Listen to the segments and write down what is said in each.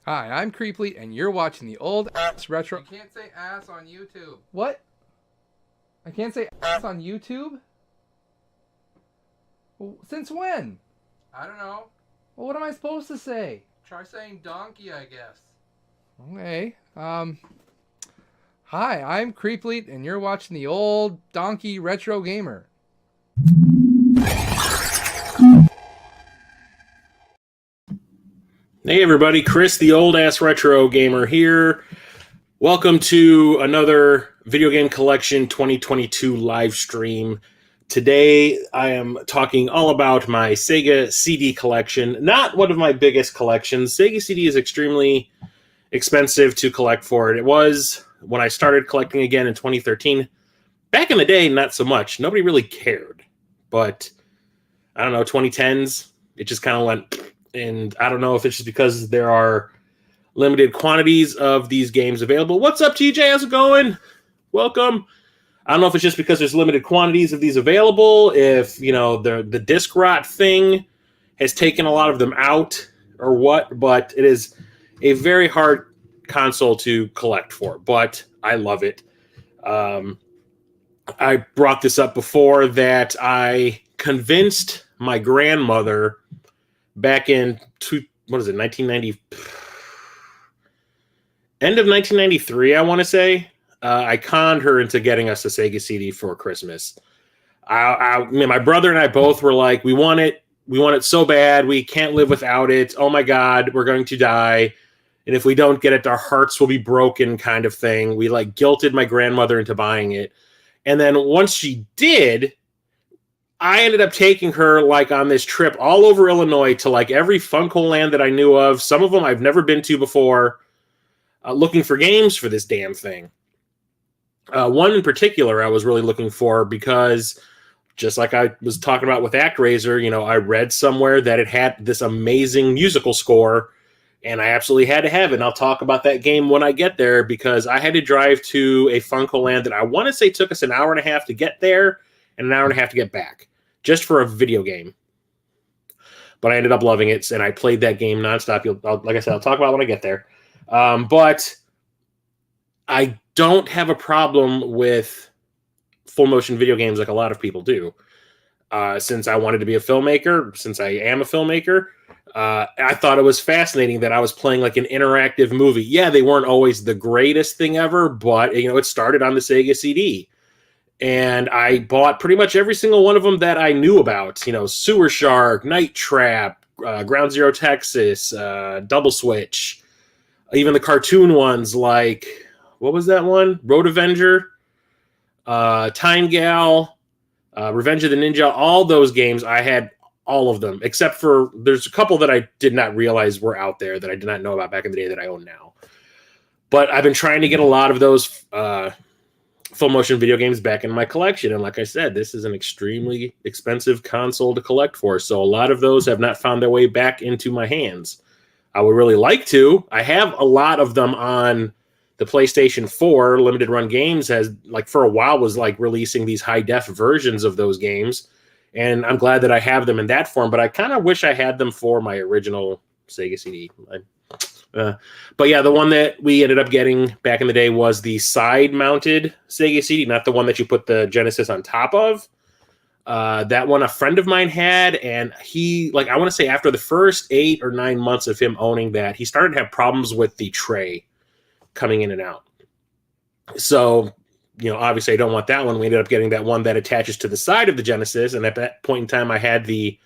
Hi, I'm Creeply, and you're watching the old ass retro. You can't say ass on YouTube. What? I can't say ass on YouTube? Since when? I don't know. Well, what am I supposed to say? Try saying donkey, I guess. Okay. Hi, I'm Creeply, and you're watching the old donkey retro gamer. Hey everybody, Chris, the old ass retro gamer here. Welcome to another Video Game Collection 2022 live stream. Today I am talking all about my Sega CD collection. Not one of my biggest collections. Sega CD is extremely expensive to collect for. It was when I started collecting again in 2013. Back in the day, not so much. Nobody really cared. But I don't know, 2010s, it just kind of went. And I don't know if it's just because there are limited quantities of these games available. What's up, TJ? How's it going? Welcome. I don't know if it's just because there's limited quantities of these available, if, you know, the disc rot thing has taken a lot of them out or what, but it is a very hard console to collect for, but I love it. I brought this up before that I convinced my grandmother back in, 1990, end of 1993, I want to say. I conned her into getting us a Sega CD for Christmas. My brother and I both were like, we want it so bad, we can't live without it. Oh my God, we're going to die. And if we don't get it, our hearts will be broken kind of thing. We like guilted my grandmother into buying it. And then once she did, I ended up taking her like on this trip all over Illinois to like every Funko Land that I knew of. Some of them I've never been to before, looking for games for this damn thing. One in particular I was really looking for because just like I was talking about with ActRaiser, you know, I read somewhere that it had this amazing musical score and I absolutely had to have it. And I'll talk about that game when I get there because I had to drive to a Funko Land that I want to say took us an hour and a half to get there and an hour and a half to get back. Just for a video game. But I ended up loving it, and I played that game nonstop. Like I said, I'll talk about it when I get there. But I don't have a problem with full-motion video games like a lot of people do. Since I wanted to be a filmmaker, since I am a filmmaker, I thought it was fascinating that I was playing like an interactive movie. Yeah, they weren't always the greatest thing ever, but it started on the Sega CD. And I bought pretty much every single one of them that I knew about. Sewer Shark, Night Trap, Ground Zero Texas, Double Switch, even the cartoon ones like, what was that one? Road Avenger, Time Gal, Revenge of the Ninja. All those games, I had all of them, except for there's a couple that I did not realize were out there that I did not know about back in the day that I own now. But I've been trying to get a lot of those full motion video games back in my collection. And like I said, this is an extremely expensive console to collect for. So a lot of those have not found their way back into my hands. I would really like to. I have a lot of them on the PlayStation 4. Limited Run Games has, like, for a while was like releasing these high def versions of those games. And I'm glad that I have them in that form, but I kind of wish I had them for my original Sega CD. But yeah, the one that we ended up getting back in the day was the side-mounted Sega CD, not the one that you put the Genesis on top of. That one a friend of mine had, and he, I want to say after the first 8 or 9 months of him owning that, he started to have problems with the tray coming in and out. So, obviously I don't want that one. We ended up getting that one that attaches to the side of the Genesis, and at that point in time I had the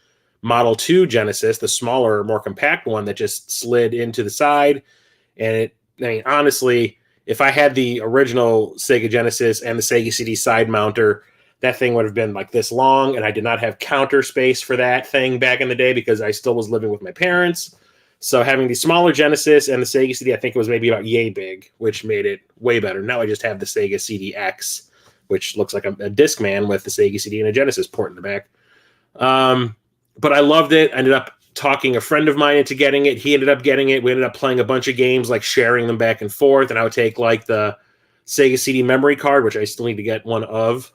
Model 2 Genesis, the smaller, more compact one that just slid into the side. And honestly, if I had the original Sega Genesis and the Sega CD side mounter, that thing would have been like this long, and I did not have counter space for that thing back in the day because I still was living with my parents. So having the smaller Genesis and the Sega CD, I think it was maybe about yay big, which made it way better. Now I just have the Sega CD X, which looks like a Discman with the Sega CD and a Genesis port in the back. But I loved it. I ended up talking a friend of mine into getting it. He ended up getting it. We ended up playing a bunch of games, like sharing them back and forth. And I would take like the Sega CD memory card, which I still need to get one of.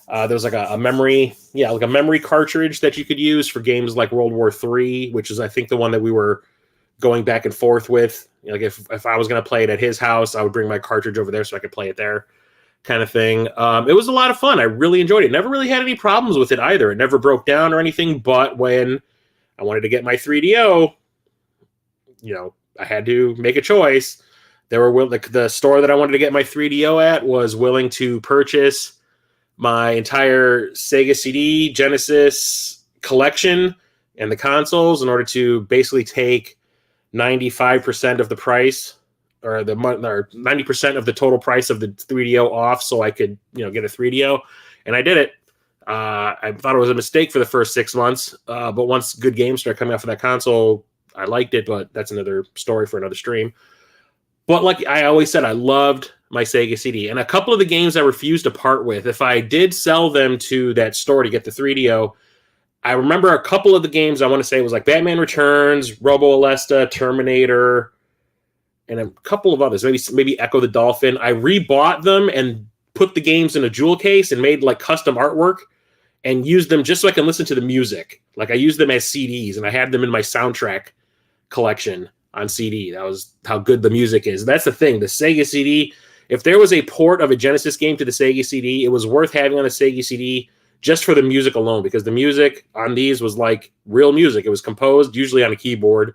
There was like a memory, like a memory cartridge that you could use for games like World War III, which is I think the one that we were going back and forth with. Like if I was going to play it at his house, I would bring my cartridge over there so I could play it there, kind of thing. It was a lot of fun. I really enjoyed it. Never really had any problems with it either. It never broke down or anything. But when I wanted to get my 3DO, I had to make a choice. The store that I wanted to get my 3DO at was willing to purchase my entire Sega CD Genesis collection and the consoles in order to basically take 95% of the price or 90% of the total price of the 3DO off so I could, get a 3DO. And I did it. I thought it was a mistake for the first 6 months. But once good games started coming out for that console, I liked it, but that's another story for another stream. But like I always said, I loved my Sega CD. And a couple of the games I refused to part with, if I did sell them to that store to get the 3DO, I remember a couple of the games I want to say was like Batman Returns, Robo Alesta, Terminator, and a couple of others, maybe Echo the Dolphin. I rebought them and put the games in a jewel case and made like custom artwork and used them just so I can listen to the music. Like I used them as CDs, and I had them in my soundtrack collection on CD. That was how good the music is. That's the thing. The Sega CD, if there was a port of a Genesis game to the Sega CD, it was worth having on a Sega CD just for the music alone, because the music on these was like real music. It was composed usually on a keyboard.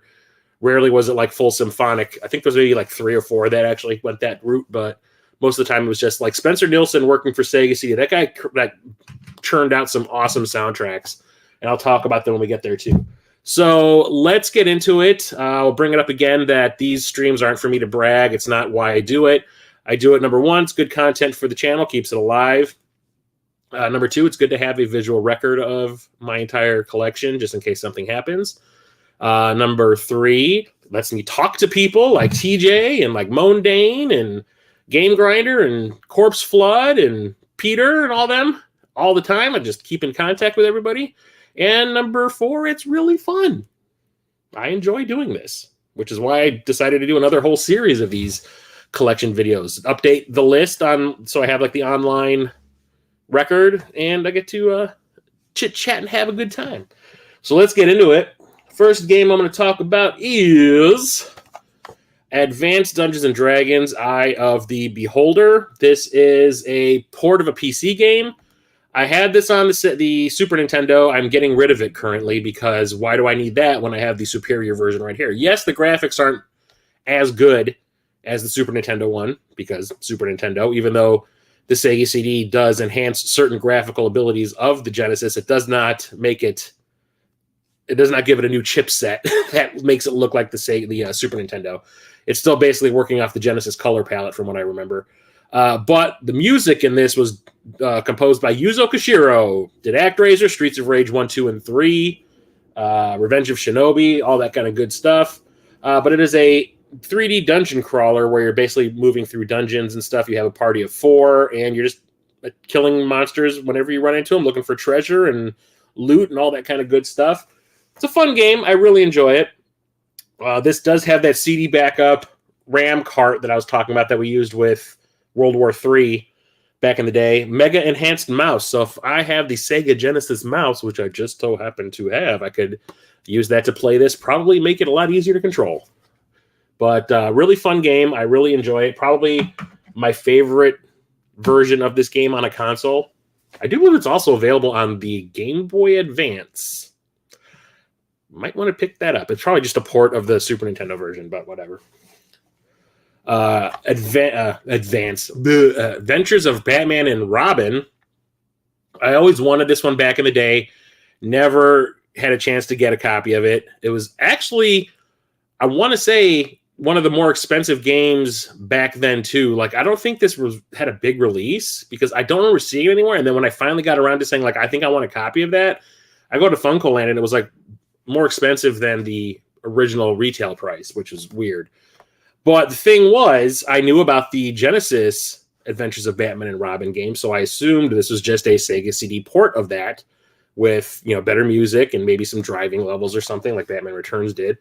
Rarely was it like full symphonic. I think there's maybe like 3 or 4 that actually went that route, but most of the time it was just like Spencer Nielsen working for Sega CD. That guy that churned out some awesome soundtracks, and I'll talk about them when we get there too. So let's get into it. I'll bring it up again that these streams aren't for me to brag. It's not why I do it. I do it, number one, it's good content for the channel, keeps it alive. Number two, it's good to have a visual record of my entire collection just in case something happens. Number three, lets me talk to people like TJ and like Mondane and Game Grinder and Corpse Flood and Peter and all them all the time. I just keep in contact with everybody. And number four, it's really fun. I enjoy doing this, which is why I decided to do another whole series of these collection videos. Update the list so I have like the online record, and I get to chit chat and have a good time. So let's get into it. First game I'm going to talk about is Advanced Dungeons and Dragons: Eye of the Beholder. This is a port of a PC game. I had this on the Super Nintendo. I'm getting rid of it currently because why do I need that when I have the superior version right here? Yes, the graphics aren't as good as the Super Nintendo one because Super Nintendo, even though the Sega CD does enhance certain graphical abilities of the Genesis, it does not make it. It does not give it a new chipset that makes it look like the Super Nintendo. It's still basically working off the Genesis color palette, from what I remember. But the music in this was composed by Yuzo Koshiro. Did ActRaiser, Streets of Rage 1, 2, and 3, Revenge of Shinobi, all that kind of good stuff. But it is a 3D dungeon crawler where you're basically moving through dungeons and stuff. You have a party of 4, and you're just killing monsters whenever you run into them, looking for treasure and loot and all that kind of good stuff. It's a fun game. I really enjoy it. This does have that CD backup RAM cart that I was talking about that we used with World War III back in the day. Mega enhanced mouse. So if I have the Sega Genesis mouse, which I just so happen to have, I could use that to play this. Probably make it a lot easier to control. But really fun game. I really enjoy it. Probably my favorite version of this game on a console. I do believe it's also available on the Game Boy Advance. Might want to pick that up. It's probably just a port of the Super Nintendo version, but whatever. Advance. Adventures of Batman and Robin. I always wanted this one back in the day. Never had a chance to get a copy of it. It was actually, I want to say, one of the more expensive games back then too. Like, I don't think this had a big release because I don't remember seeing it anywhere. And then when I finally got around to saying, like, I think I want a copy of that, I go to Funko Land and it was like more expensive than the original retail price, which was weird. But the thing was, I knew about the Genesis Adventures of Batman and Robin game, so I assumed this was just a Sega CD port of that with, better music and maybe some driving levels or something like Batman Returns did.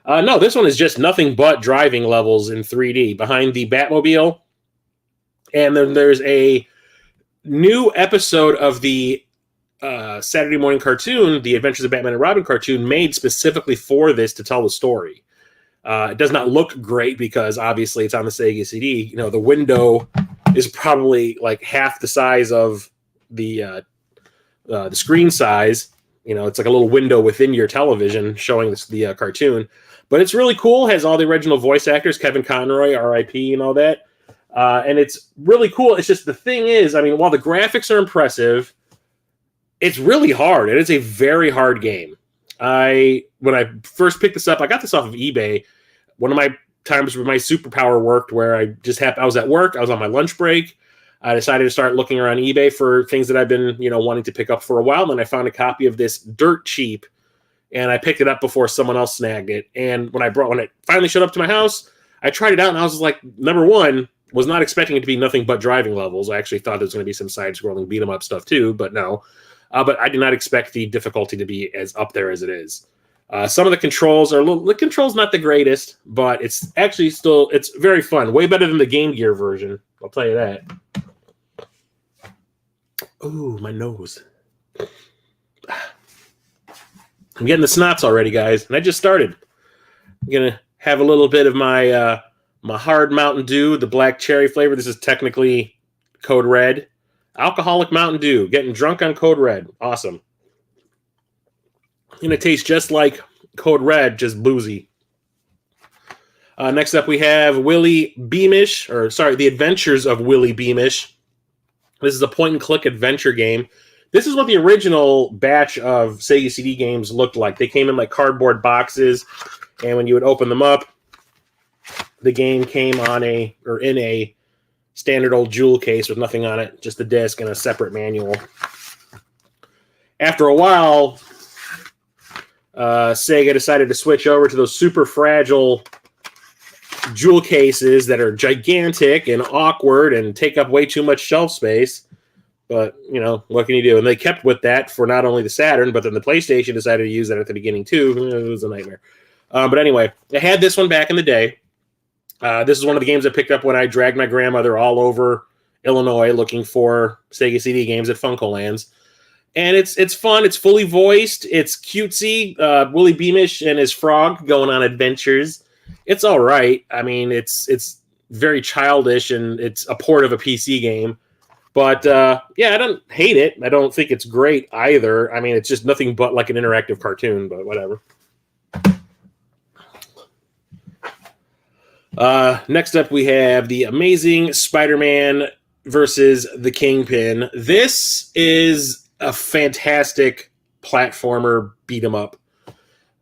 No, this one is just nothing but driving levels in 3D behind the Batmobile. And then there's a new episode of the Saturday morning cartoon, the Adventures of Batman and Robin cartoon, made specifically for this to tell the story. It does not look great because obviously it's on the Sega CD. The window is probably like half the size of the screen size. It's like a little window within your television showing the cartoon. But it's really cool. Has all the original voice actors, Kevin Conroy, R.I.P. and all that. And it's really cool. It's just the thing is, while the graphics are impressive, it's really hard. It is a very hard game. When I first picked this up, I got this off of eBay. One of my times where my superpower worked, where I was at work, I was on my lunch break. I decided to start looking around eBay for things that I've been, wanting to pick up for a while. And I found a copy of this dirt cheap, and I picked it up before someone else snagged it. And when it finally showed up to my house, I tried it out, and I was like, number one, was not expecting it to be nothing but driving levels. I actually thought there was going to be some side-scrolling beat-em-up stuff too, but no. But I did not expect the difficulty to be as up there as it is. Some of the controls the controls not the greatest, but it's actually it's very fun. Way better than the Game Gear version. I'll tell you that. Ooh, my nose. I'm getting the snots already, guys, and I just started. I'm gonna have a little bit of my my hard Mountain Dew, the black cherry flavor. This is technically Code Red. Alcoholic Mountain Dew. Getting drunk on Code Red. Awesome. And it tastes just like Code Red, just boozy. Next up, we have The Adventures of Willie Beamish. This is a point-and-click adventure game. This is what the original batch of Sega CD games looked like. They came in like cardboard boxes, and when you would open them up, the game came in a standard old jewel case with nothing on it, just the disc and a separate manual. After a while, Sega decided to switch over to those super fragile jewel cases that are gigantic and awkward and take up way too much shelf space. But, what can you do? And they kept with that for not only the Saturn, but then the PlayStation decided to use that at the beginning too. It was a nightmare. But anyway, I had this one back in the day. This is one of the games I picked up when I dragged my grandmother all over Illinois looking for Sega CD games at Funko Lands. And it's fun. It's fully voiced. It's cutesy. Willie Beamish and his frog going on adventures. It's all right. It's very childish, and it's a port of a PC game. But yeah, I don't hate it. I don't think it's great either. I mean, it's just nothing but like an interactive cartoon, but whatever. Next up, we have the Amazing Spider-Man versus the Kingpin. This is a fantastic platformer beat 'em up.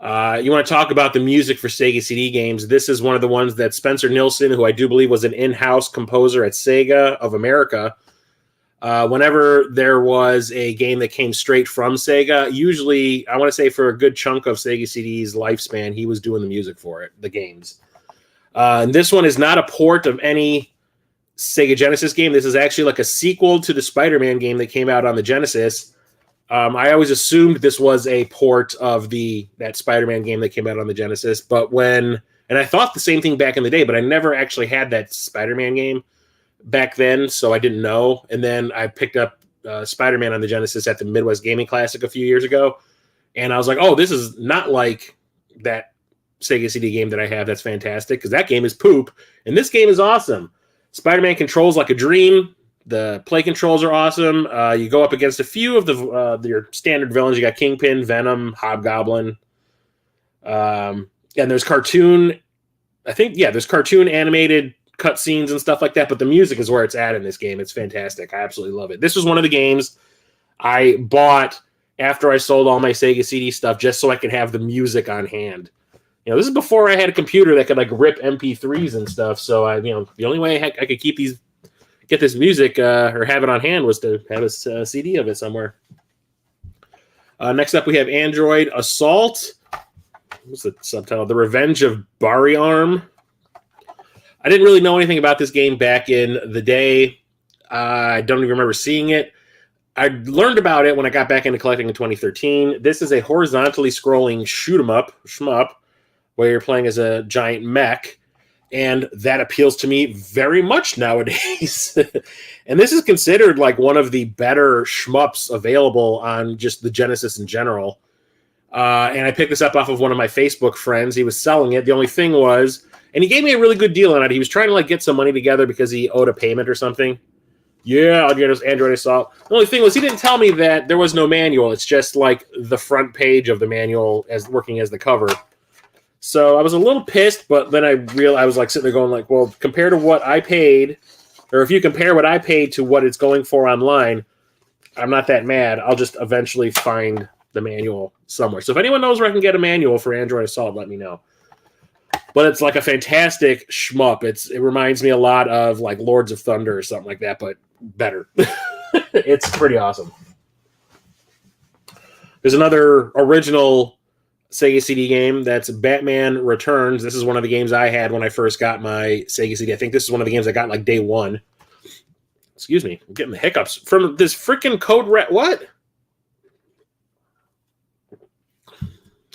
You want to talk about the music for Sega CD games? This is one of the ones that Spencer Nilsson, who I do believe was an in-house composer at Sega of America, whenever there was a game that came straight from Sega, usually, I want to say for a good chunk of Sega CD's lifespan, he was doing the music for it, the games. And this one is not a port of any Sega Genesis game. This is actually like a sequel to the Spider-Man game that came out on the Genesis. I always assumed this was a port of that Spider-Man game that came out on the Genesis, and I thought the same thing back in the day, but I never actually had that Spider-Man game back then, so I didn't know. And then I picked up Spider-Man on the Genesis at the Midwest Gaming Classic a few years ago, and I was like, oh, this is not like that Sega CD game that I have. That's fantastic, because that game is poop, and this game is awesome. Spider-Man controls like a dream. The play controls are awesome. You go up against a few of your standard villains. You got Kingpin, Venom, Hobgoblin. And there's cartoon, there's cartoon animated cutscenes and stuff like that, but the music is where it's at in this game. It's fantastic. I absolutely love it. This was one of the games I bought after I sold all my Sega CD stuff just so I could have the music on hand. This is before I had a computer that could like rip MP3s and stuff, so the only way I could get this music or have it on hand was to have a CD of it somewhere. Next up, we have Android Assault. What's the subtitle? The Revenge of Bari Arm. I didn't really know anything about this game back in the day. I don't even remember seeing it. I learned about it when I got back into collecting in 2013. This is a horizontally scrolling shmup, where you're playing as a giant mech. And that appeals to me very much nowadays. And this is considered like one of the better shmups available on just the Genesis in general. And I picked this up off of one of my Facebook friends. He was selling it. The only thing was, and he gave me a really good deal on it. He was trying to like get some money together because he owed a payment or something. Yeah, I'll get his Android Assault. The only thing was he didn't tell me that there was no manual. It's just like the front page of the manual as working as the cover. So I was a little pissed, but then I realized, I was like sitting there going like, well, compared to what I paid, or if you compare what I paid to what it's going for online, I'm not that mad. I'll just eventually find the manual somewhere. So if anyone knows where I can get a manual for Android Assault, let me know. But it's like a fantastic shmup. It reminds me a lot of like Lords of Thunder or something like that, but better. It's pretty awesome. There's another original Sega CD game that's Batman Returns. This is one of the games I had when I first got my Sega CD. I think this is one of the games I got like day one. Excuse me, I'm getting the hiccups from this freaking code red. What?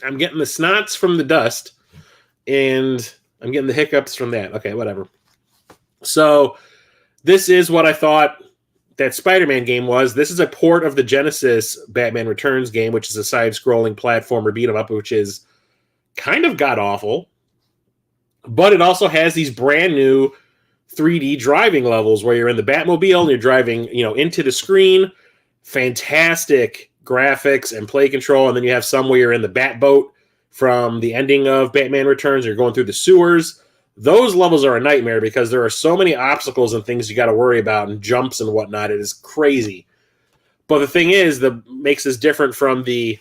I'm getting the snots from the dust, and I'm getting the hiccups from that. Okay, whatever. So this is what I thought that Spider-Man game was. This is a port of the Genesis Batman Returns game, which is a side-scrolling platformer beat-em-up, which is kind of god-awful. But it also has these brand new 3D driving levels where you're in the Batmobile and you're driving, into the screen. Fantastic graphics and play control. And then you have some where you're in the Batboat from the ending of Batman Returns. You're going through the sewers. Those levels are a nightmare because there are so many obstacles and things you got to worry about and jumps and whatnot. It is crazy. But the thing is, that makes this different from the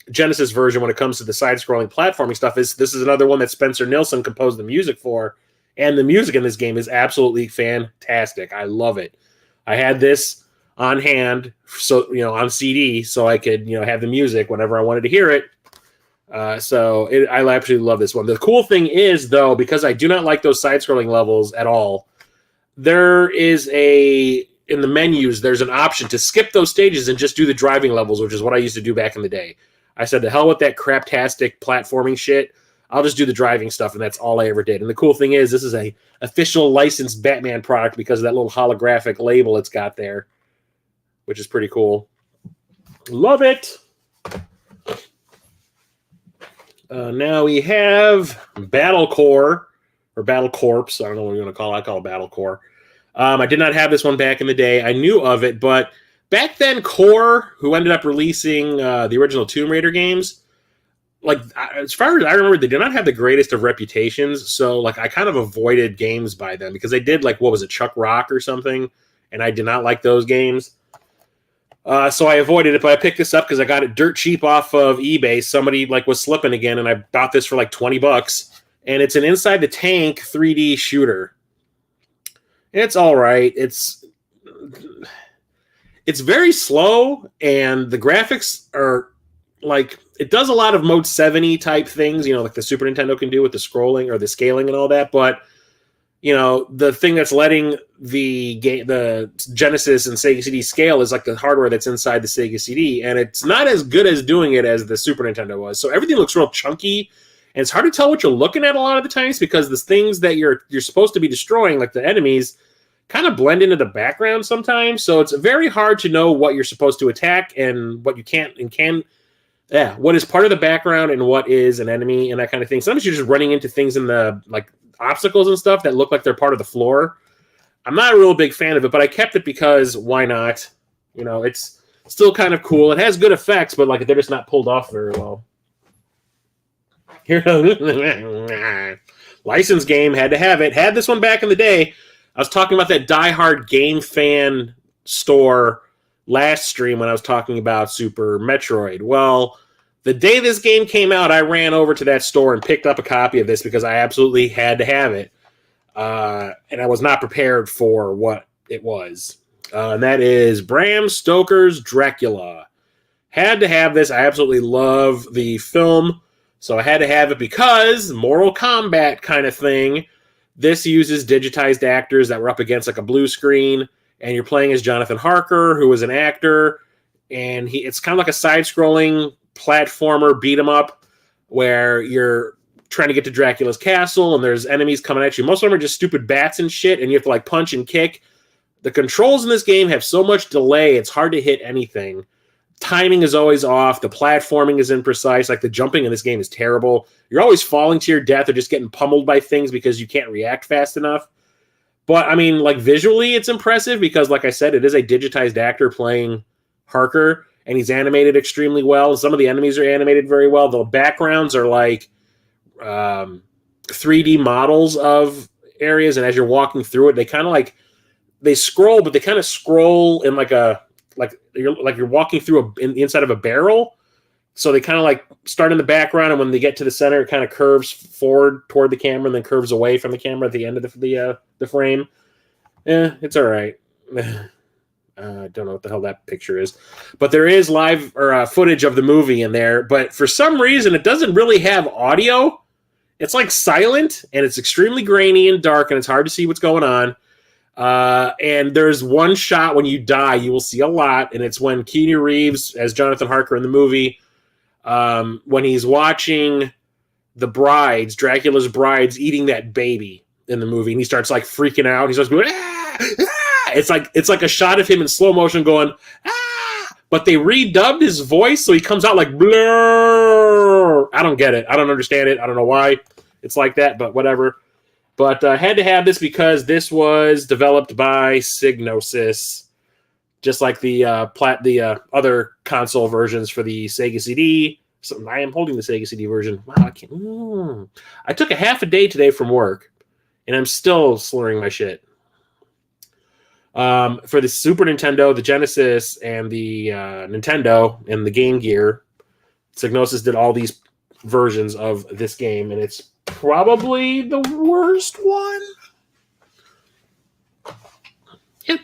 Genesis version when it comes to the side-scrolling platforming stuff is this is another one that Spencer Nilsson composed the music for, and the music in this game is absolutely fantastic. I love it. I had this on hand, so on CD, so I could have the music whenever I wanted to hear it. I absolutely love this one. The cool thing is, though, because I do not like those side-scrolling levels at all, there is in the menus, there's an option to skip those stages and just do the driving levels, which is what I used to do back in the day. I said, to hell with that craptastic platforming shit. I'll just do the driving stuff, and that's all I ever did. And the cool thing is, this is a official licensed Batman product because of that little holographic label it's got there, which is pretty cool. Love it. Now we have Battle Core, or Battle Corps. I don't know what you want to call it. I call it Battle Core. I did not have this one back in the day. I knew of it, but back then, Core, who ended up releasing the original Tomb Raider games, like as far as I remember, they did not have the greatest of reputations. So like I kind of avoided games by them because they did like what was it, Chuck Rock or something, and I did not like those games. So I avoided it, but I picked this up because I got it dirt cheap off of eBay. Somebody like was slipping again, and I bought this for like $20, and it's an Inside the Tank 3D shooter. It's all right. It's very slow, and the graphics are like it does a lot of Mode 70 type things, like the Super Nintendo can do with the scrolling or the scaling and all that. But the thing that's letting the Genesis and Sega CD scale is like the hardware that's inside the Sega CD, and it's not as good as doing it as the Super Nintendo was. So everything looks real chunky, and it's hard to tell what you're looking at a lot of the times because the things that you're supposed to be destroying, like the enemies, kind of blend into the background sometimes. So it's very hard to know what you're supposed to attack and what you can't and can. Yeah, what is part of the background and what is an enemy and that kind of thing. Sometimes you're just running into things in the like obstacles and stuff that look like they're part of the floor. I'm not a real big fan of it, but I kept it because why not? It's still kind of cool. It has good effects, but like they're just not pulled off very well. Here, license game, had to have it. Had this one back in the day. I was talking about that Die Hard game fan store last stream when I was talking about Super Metroid. Well, the day this game came out, I ran over to that store and picked up a copy of this because I absolutely had to have it. And I was not prepared for what it was. And that is Bram Stoker's Dracula. Had to have this. I absolutely love the film, so I had to have it because Mortal Kombat kind of thing. This uses digitized actors that were up against like a blue screen, and you're playing as Jonathan Harker, who is an actor, and it's kind of like a side-scrolling platformer beat-em-up where you're trying to get to Dracula's castle, and there's enemies coming at you. Most of them are just stupid bats and shit, and you have to like punch and kick. The controls in this game have so much delay, it's hard to hit anything. Timing is always off. The platforming is imprecise. Like the jumping in this game is terrible. You're always falling to your death or just getting pummeled by things because you can't react fast enough. But I mean, like visually, it's impressive because, like I said, it is a digitized actor playing Harker, and he's animated extremely well. Some of the enemies are animated very well. The backgrounds are like 3D models of areas, and as you're walking through it, they kind of like they scroll, but they kind of scroll in like you're walking through inside of a barrel. So they kind of like start in the background, and when they get to the center, it kind of curves forward toward the camera and then curves away from the camera at the end of the frame. It's all right. I don't know what the hell that picture is, but there is live or footage of the movie in there. But for some reason, it doesn't really have audio. It's like silent, and it's extremely grainy and dark, and it's hard to see what's going on. And there's one shot when you die, you will see a lot, and it's when Keanu Reeves as Jonathan Harker in the movie, when he's watching Dracula's brides eating that baby in the movie, and he starts like freaking out. He starts going, ah! Ah! It's like a shot of him in slow motion going, ah! But they redubbed his voice, so he comes out like blur. I don't get it. I don't understand it. I don't know why it's like that, but whatever. But I had to have this because this was developed by Psygnosis, just like the other console versions for the Sega CD. So I am holding the Sega CD version. Wow, I can't. I took a half a day today from work, and I'm still slurring my shit. For the Super Nintendo, the Genesis, and the Nintendo, and the Game Gear, Psygnosis did all these versions of this game, and it's probably the worst one. Yep.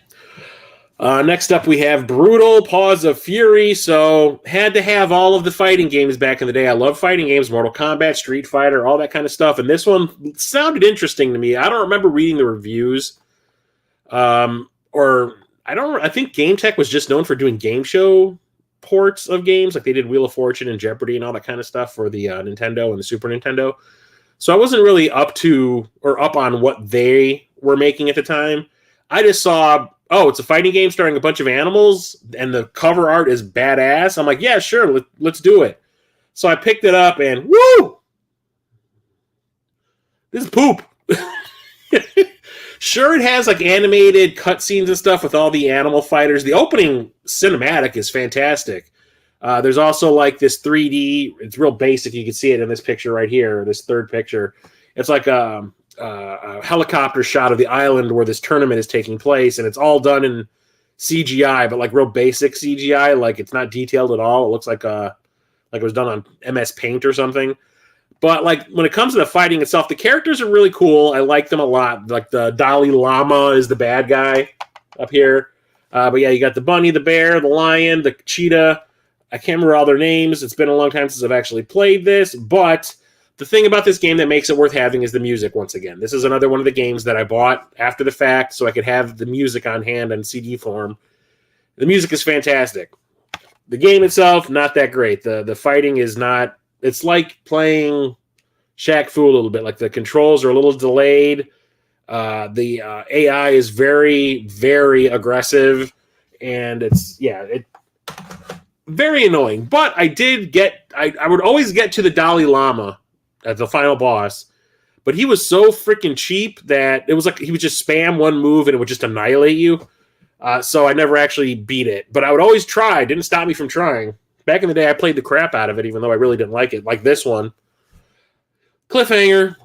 Next up, we have Brutal Paws of Fury. So, had to have all of the fighting games back in the day. I love fighting games, Mortal Kombat, Street Fighter, all that kind of stuff. And this one sounded interesting to me. I don't remember reading the reviews. I think Game Tech was just known for doing game show ports of games. Like they did Wheel of Fortune and Jeopardy and all that kind of stuff for the Nintendo and the Super Nintendo. So I wasn't really up on what they were making at the time. I just saw, it's a fighting game starring a bunch of animals, and the cover art is badass. I'm like, yeah, sure, let's do it. So I picked it up, and woo! This is poop. Sure, it has like animated cutscenes and stuff with all the animal fighters. The opening cinematic is fantastic. There's also like this 3D. It's real basic. You can see it in this picture right here. This third picture. It's like a helicopter shot of the island where this tournament is taking place, and it's all done in CGI, but like real basic CGI. Like it's not detailed at all. It looks like it was done on MS Paint or something. But like when it comes to the fighting itself, the characters are really cool. I like them a lot. Like the Dalai Lama is the bad guy up here. But yeah, you got the bunny, the bear, the lion, the cheetah. I can't remember all their names. It's been a long time since I've actually played this. But the thing about this game that makes it worth having is the music once again. This is another one of the games that I bought after the fact so I could have the music on hand in CD form. The music is fantastic. The game itself, not that great. The fighting is not... It's like playing Shaq Fu a little bit. Like the controls are a little delayed. The AI is very, very aggressive, and it's very annoying. But I did get. I would always get to the Dalai Lama as the final boss, but he was so freaking cheap that it was like he would just spam one move and it would just annihilate you. So I never actually beat it, but I would always try. It didn't stop me from trying. Back in the day, I played the crap out of it, even though I really didn't like it. Like this one. Cliffhanger.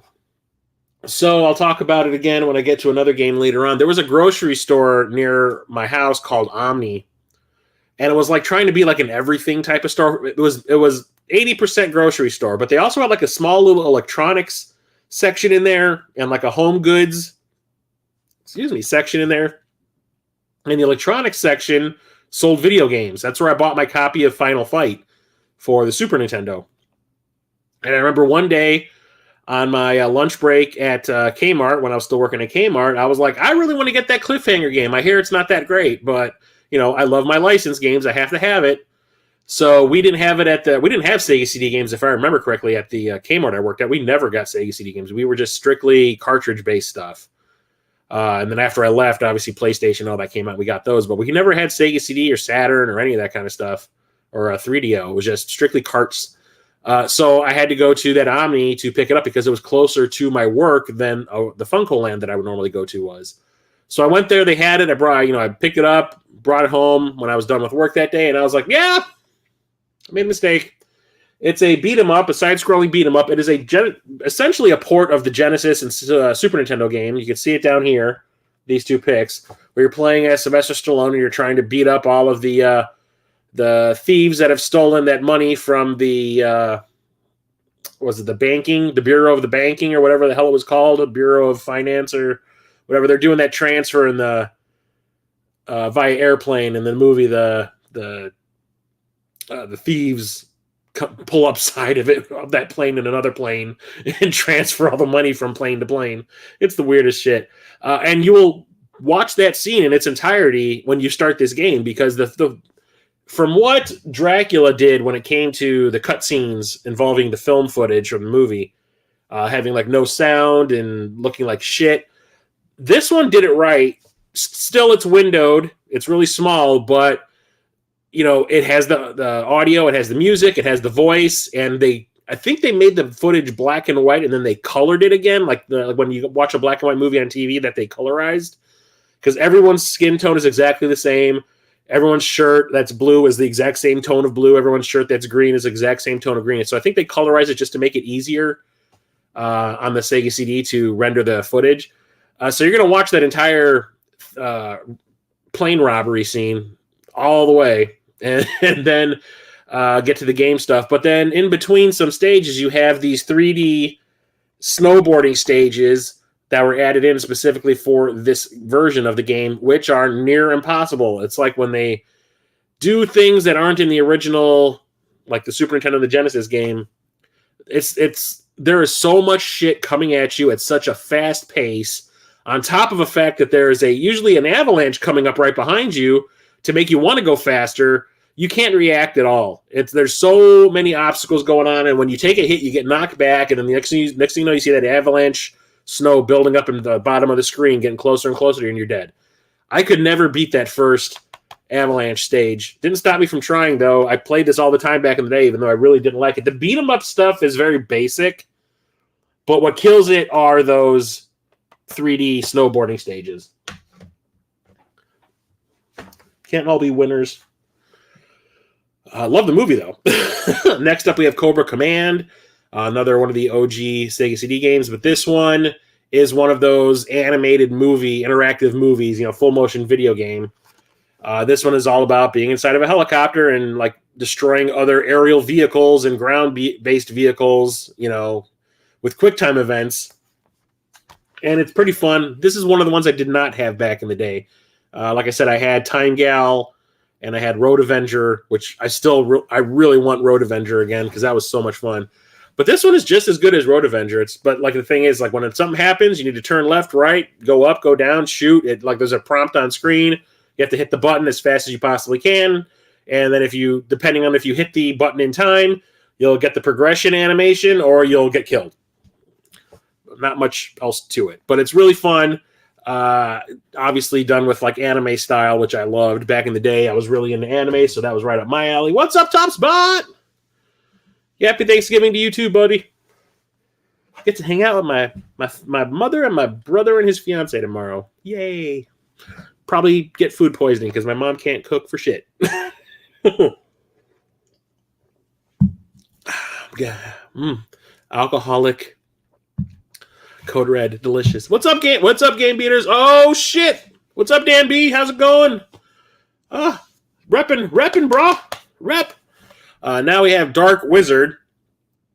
So I'll talk about it again when I get to another game later on. There was a grocery store near my house called Omni. And it was like trying to be like an everything type of store. It was 80% grocery store, but they also had like a small little electronics section in there and like a home goods section in there. And the electronics section sold video games. That's where I bought my copy of Final Fight for the Super Nintendo. And I remember one day on my lunch break at Kmart, when I was still working at Kmart, I was like, I really want to get that Cliffhanger game. I hear it's not that great, but I love my licensed games. I have to have it. So we didn't have it we didn't have Sega CD games, if I remember correctly, at the Kmart I worked at. We never got Sega CD games. We were just strictly cartridge-based stuff. And then after I left, obviously PlayStation, all that came out. We got those, but we never had Sega CD or Saturn or any of that kind of stuff, or 3DO. It was just strictly carts. So I had to go to that Omni to pick it up because it was closer to my work than the Funko Land that I would normally go to was. So I went there. They had it. I picked it up, brought it home when I was done with work that day, and I was like, yeah, I made a mistake. It's a beat 'em up, a side-scrolling beat 'em up. It is essentially a port of the Genesis and Super Nintendo game. You can see it down here, these two pics, where you're playing as Sylvester Stallone and you're trying to beat up all of the thieves that have stolen that money from the the Bureau of the Banking or whatever the hell it was called, the Bureau of Finance or whatever. They're doing that transfer in the via airplane in the movie. The thieves pull up side of that plane in another plane and transfer all the money from plane to plane. It's the weirdest shit. And you will watch that scene in its entirety when you start this game, because from what Dracula did when it came to the cutscenes involving the film footage from the movie, having like no sound and looking like shit, this one did it right. Still, it's windowed. It's really small, but it has the audio, it has the music, it has the voice, and I think they made the footage black and white and then they colored it again, like when you watch a black and white movie on TV that they colorized, because everyone's skin tone is exactly the same. Everyone's shirt that's blue is the exact same tone of blue. Everyone's shirt that's green is the exact same tone of green. So I think they colorized it just to make it easier on the Sega CD to render the footage. So you're going to watch that entire plane robbery scene all the way, and then get to the game stuff. But then in between some stages, you have these 3D snowboarding stages that were added in specifically for this version of the game, which are near impossible. It's like when they do things that aren't in the original, like the Super Nintendo, the Genesis game, there is so much shit coming at you at such a fast pace, on top of the fact that there is usually an avalanche coming up right behind you to make you want to go faster. You can't react at all. There's so many obstacles going on, and when you take a hit, you get knocked back, and then the next thing you know, you see that avalanche snow building up in the bottom of the screen, getting closer and closer to you, and you're dead. I could never beat that first avalanche stage. Didn't stop me from trying, though. I played this all the time back in the day, even though I really didn't like it. The beat 'em up stuff is very basic, but what kills it are those 3D snowboarding stages. Can't all be winners. Love the movie, though. Next up, we have Cobra Command, another one of the OG Sega CD games. But this one is one of those animated interactive movies, full motion video game. This one is all about being inside of a helicopter and like destroying other aerial vehicles and ground-based vehicles, with QuickTime events. And it's pretty fun. This is one of the ones I did not have back in the day. Like I said, I had Time Gal and I had Road Avenger, which I really want Road Avenger again because that was so much fun. But this one is just as good as Road Avenger. But like the thing is, like when something happens, you need to turn left, right, go up, go down, shoot. There's a prompt on screen. You have to hit the button as fast as you possibly can. And then depending on if you hit the button in time, you'll get the progression animation or you'll get killed. Not much else to it, but it's really fun. Obviously done with like anime style, which I loved back in the day. I was really into anime, so that was right up my alley. What's up, Top Spot? Happy Thanksgiving to you too, buddy. Get to hang out with my mother and my brother and his fiance tomorrow. Yay. Probably get food poisoning because my mom can't cook for shit. Alcoholic. Code Red, delicious. What's up, game? What's up, Game Beaters? Oh shit! What's up, Dan B? How's it going? Reppin', bro. Rep. Now we have Dark Wizard.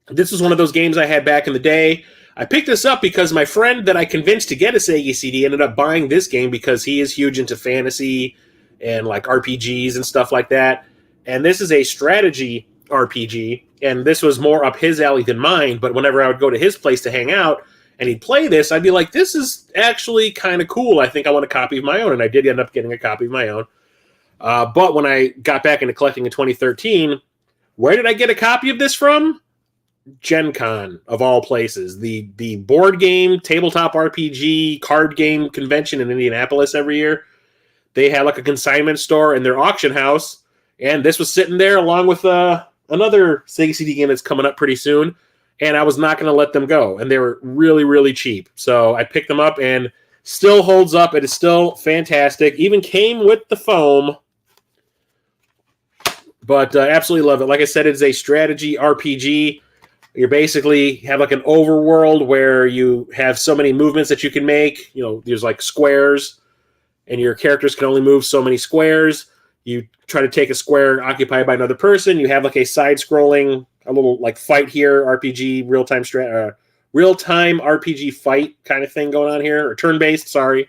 This was one of those games I had back in the day. I picked this up because my friend that I convinced to get a Sega CD ended up buying this game because he is huge into fantasy and like RPGs and stuff like that. And this is a strategy RPG, and this was more up his alley than mine. But whenever I would go to his place to hang out and he'd play this, I'd be like, this is actually kind of cool. I think I want a copy of my own. And I did end up getting a copy of my own. But when I got back into collecting in 2013, where did I get a copy of this from? Gen Con, of all places. The board game, tabletop RPG, card game convention in Indianapolis every year. They had like a consignment store in their auction house. And this was sitting there along with another Sega CD game that's coming up pretty soon. And I was not going to let them go. And they were really, really cheap. So I picked them up and still holds up. It is still fantastic. Even came with the foam. But absolutely love it. Like I said, it's a strategy RPG. You basically have like an overworld where you have so many movements that you can make. There's like squares. And your characters can only move so many squares. You try to take a square occupied by another person. You have like a side-scrolling, a little like fight here, RPG, real-time RPG fight kind of thing going on here, or turn-based, sorry.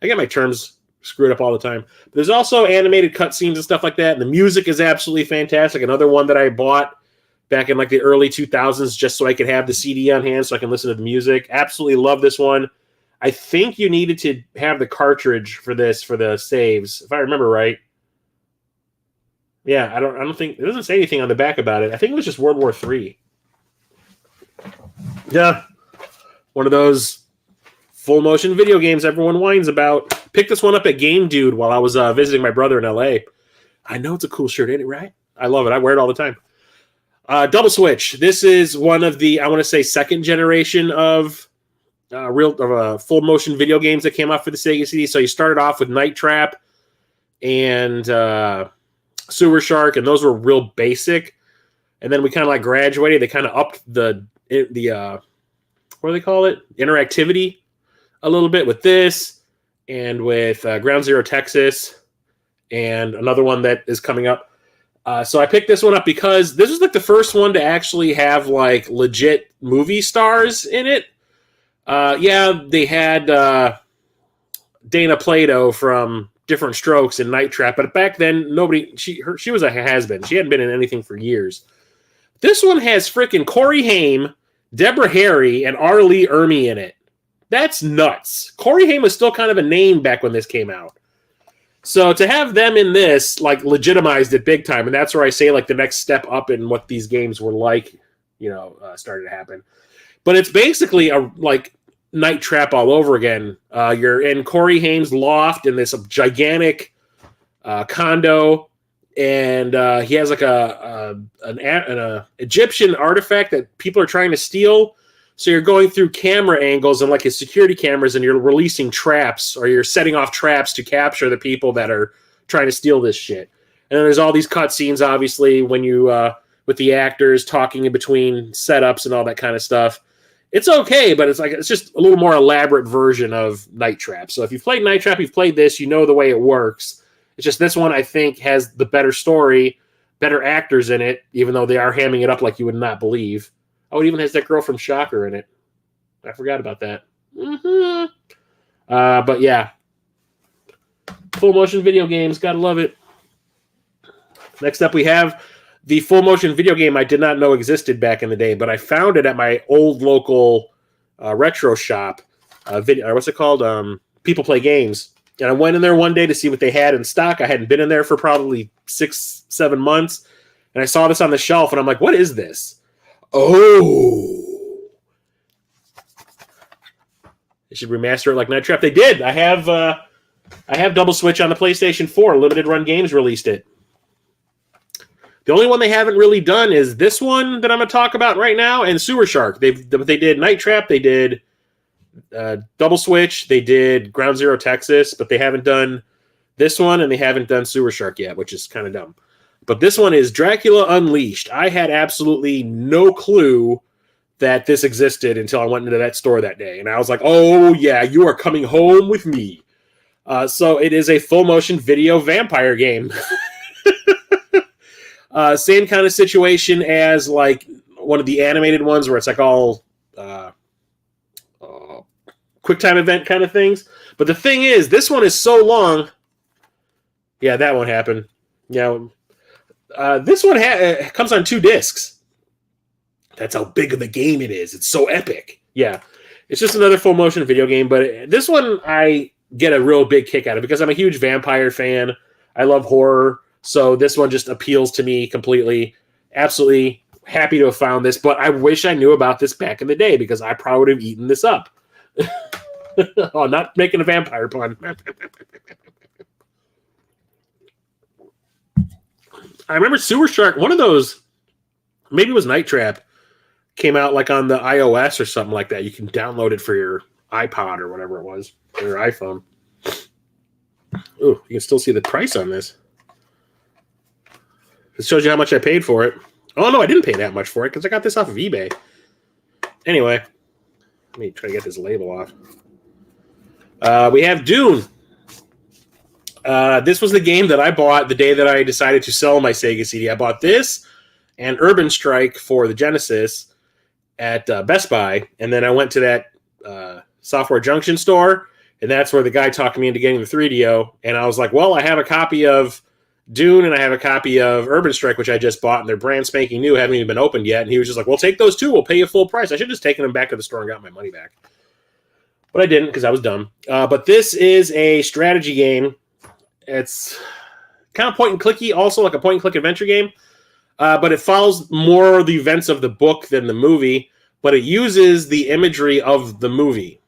I get my terms screwed up all the time. But there's also animated cutscenes and stuff like that, and the music is absolutely fantastic. Another one that I bought back in like the early 2000s just so I could have the CD on hand so I can listen to the music. Absolutely love this one. I think you needed to have the cartridge for this for the saves, if I remember right. Yeah, I don't think it doesn't say anything on the back about it. I think it was just World War III. Yeah. One of those full motion video games everyone whines about. Picked this one up at Game Dude while I was visiting my brother in LA. I know it's a cool shirt, ain't it, right? I love it. I wear it all the time. Double Switch. This is one of the, I want to say, second generation of full motion video games that came out for the Sega CD. So you started off with Night Trap and Sewer Shark, and those were real basic. And then we kind of like graduated. They kind of upped the what do they call it? Interactivity a little bit with this, and with Ground Zero Texas, and another one that is coming up. So I picked this one up because this was like the first one to actually have like legit movie stars in it. Yeah, they had Dana Plato from Different Strokes and Night Trap, but back then she was a has-been. She hadn't been in anything for years. This one has freaking Corey Haim, Deborah Harry, and R. Lee Ermey in it. That's nuts. Corey Haim was still kind of a name back when this came out. So to have them in this, like, legitimized it big time, and that's where I say, like, the next step up in what these games were like, started to happen. But it's basically like Night Trap all over again. You're in Corey Haim's loft in this gigantic condo, and he has like an Egyptian artifact that people are trying to steal. So you're going through camera angles and like a security cameras, and you're releasing traps, or you're setting off traps to capture the people that are trying to steal this shit. And then there's all these cutscenes, obviously, when you with the actors talking in between setups and all that kind of stuff. It's okay, but it's just a little more elaborate version of Night Trap. So if you've played Night Trap, you've played this, you know the way it works. It's just this one, I think, has the better story, better actors in it, even though they are hamming it up like you would not believe. Oh, it even has that girl from Shocker in it. I forgot about that. Mm-hmm. But yeah. Full motion video games. Gotta love it. Next up, we have the full motion video game I did not know existed back in the day, but I found it at my old local retro shop. What's it called? People Play Games. And I went in there one day to see what they had in stock. I hadn't been in there for probably 6-7 months. And I saw this on the shelf, and I'm like, what is this? Oh, they should remaster it like Night Trap. They did. I have Double Switch on the PlayStation 4. Limited Run Games released it. The only one they haven't really done is this one that I'm going to talk about right now, and Sewer Shark. They did Night Trap. They did Double Switch. They did Ground Zero Texas, but they haven't done this one, and they haven't done Sewer Shark yet, which is kind of dumb. But this one is Dracula Unleashed. I had absolutely no clue that this existed until I went into that store that day. And I was like, oh, yeah, you are coming home with me. So it is a full-motion video vampire game. Same kind of situation as like one of the animated ones where it's like all QuickTime event kind of things. But the thing is, this one is so long. Yeah, that won't happen. Yeah. This one comes on 2 discs. That's how big of a game it is. It's so epic. Yeah. It's just another full motion video game, but this one I get a real big kick out of because I'm a huge vampire fan. I love horror, so this one just appeals to me completely. Absolutely happy to have found this, but I wish I knew about this back in the day because I probably would have eaten this up. Oh, not making a vampire pun. I remember Sewer Shark, one of those, maybe it was Night Trap, came out like on the iOS or something like that. You can download it for your iPod or whatever it was, or your iPhone. Ooh, you can still see the price on this. It shows you how much I paid for it. Oh, no, I didn't pay that much for it because I got this off of eBay. Anyway, let me try to get this label off. We have Dune. This was the game that I bought the day that I decided to sell my Sega CD. I bought this and Urban Strike for the Genesis at Best Buy, and then I went to that Software Junction store, and that's where the guy talked me into getting the 3DO, and I was like, well, I have a copy of Dune and I have a copy of Urban Strike, which I just bought, and they're brand spanking new, haven't even been opened yet, and he was just like, well, take those two, we'll pay you full price. I should have just taken them back to the store and got my money back. But I didn't because I was dumb. But this is a strategy game. It's kind of point and clicky, also like a point and click adventure game, but it follows more the events of the book than the movie, but it uses the imagery of the movie.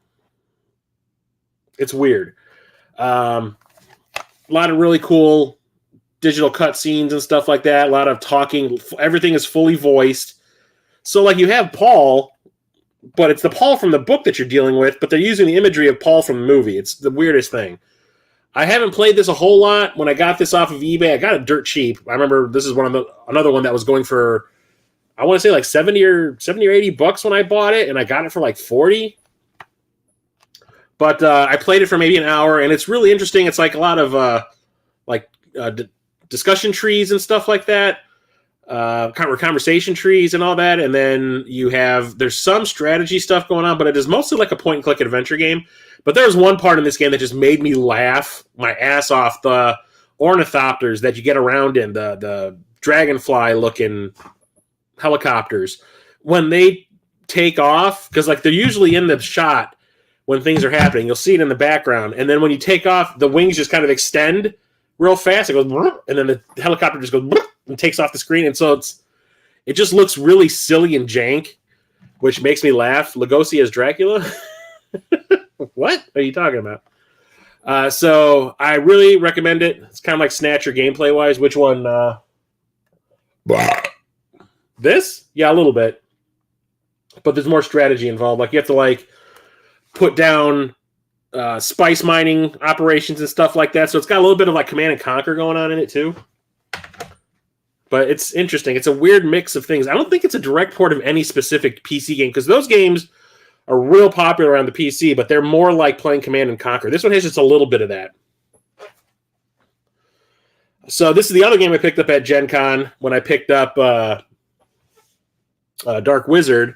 It's weird. A lot of really cool digital cutscenes and stuff like that, a lot of talking. Everything is fully voiced. So like you have Paul, but it's the Paul from the book that you're dealing with, but they're using the imagery of Paul from the movie. It's the weirdest thing. I haven't played this a whole lot. When I got this off of eBay, I got it dirt cheap. I remember this is another one that was going for, I want to say like 70 or $80 when I bought it, and I got it for like 40. But I played it for maybe an hour, and it's really interesting. It's like a lot of discussion trees and stuff like that, conversation trees and all that. And then there's some strategy stuff going on, but it is mostly like a point and click adventure game. But there's one part in this game that just made me laugh my ass off. The ornithopters that you get around in, the dragonfly looking helicopters, when they take off, because like they're usually in the shot when things are happening, you'll see it in the background, and then when you take off, the wings just kind of extend real fast. It goes, and then the helicopter just goes and takes off the screen, and so it just looks really silly and jank, which makes me laugh. Lugosi as Dracula. What are you talking about? So I really recommend it. It's kind of like Snatcher gameplay wise. Which one? This? Yeah, a little bit. but there's more strategy involved. Like you have to like put down spice mining operations and stuff like that. So it's got a little bit of like Command and Conquer going on in it too. But it's interesting. It's a weird mix of things. I don't think it's a direct port of any specific PC game because those games are real popular on the PC, but they're more like playing Command and Conquer. This one has just a little bit of that. So this is the other game I picked up at Gen Con when I picked up Dark Wizard.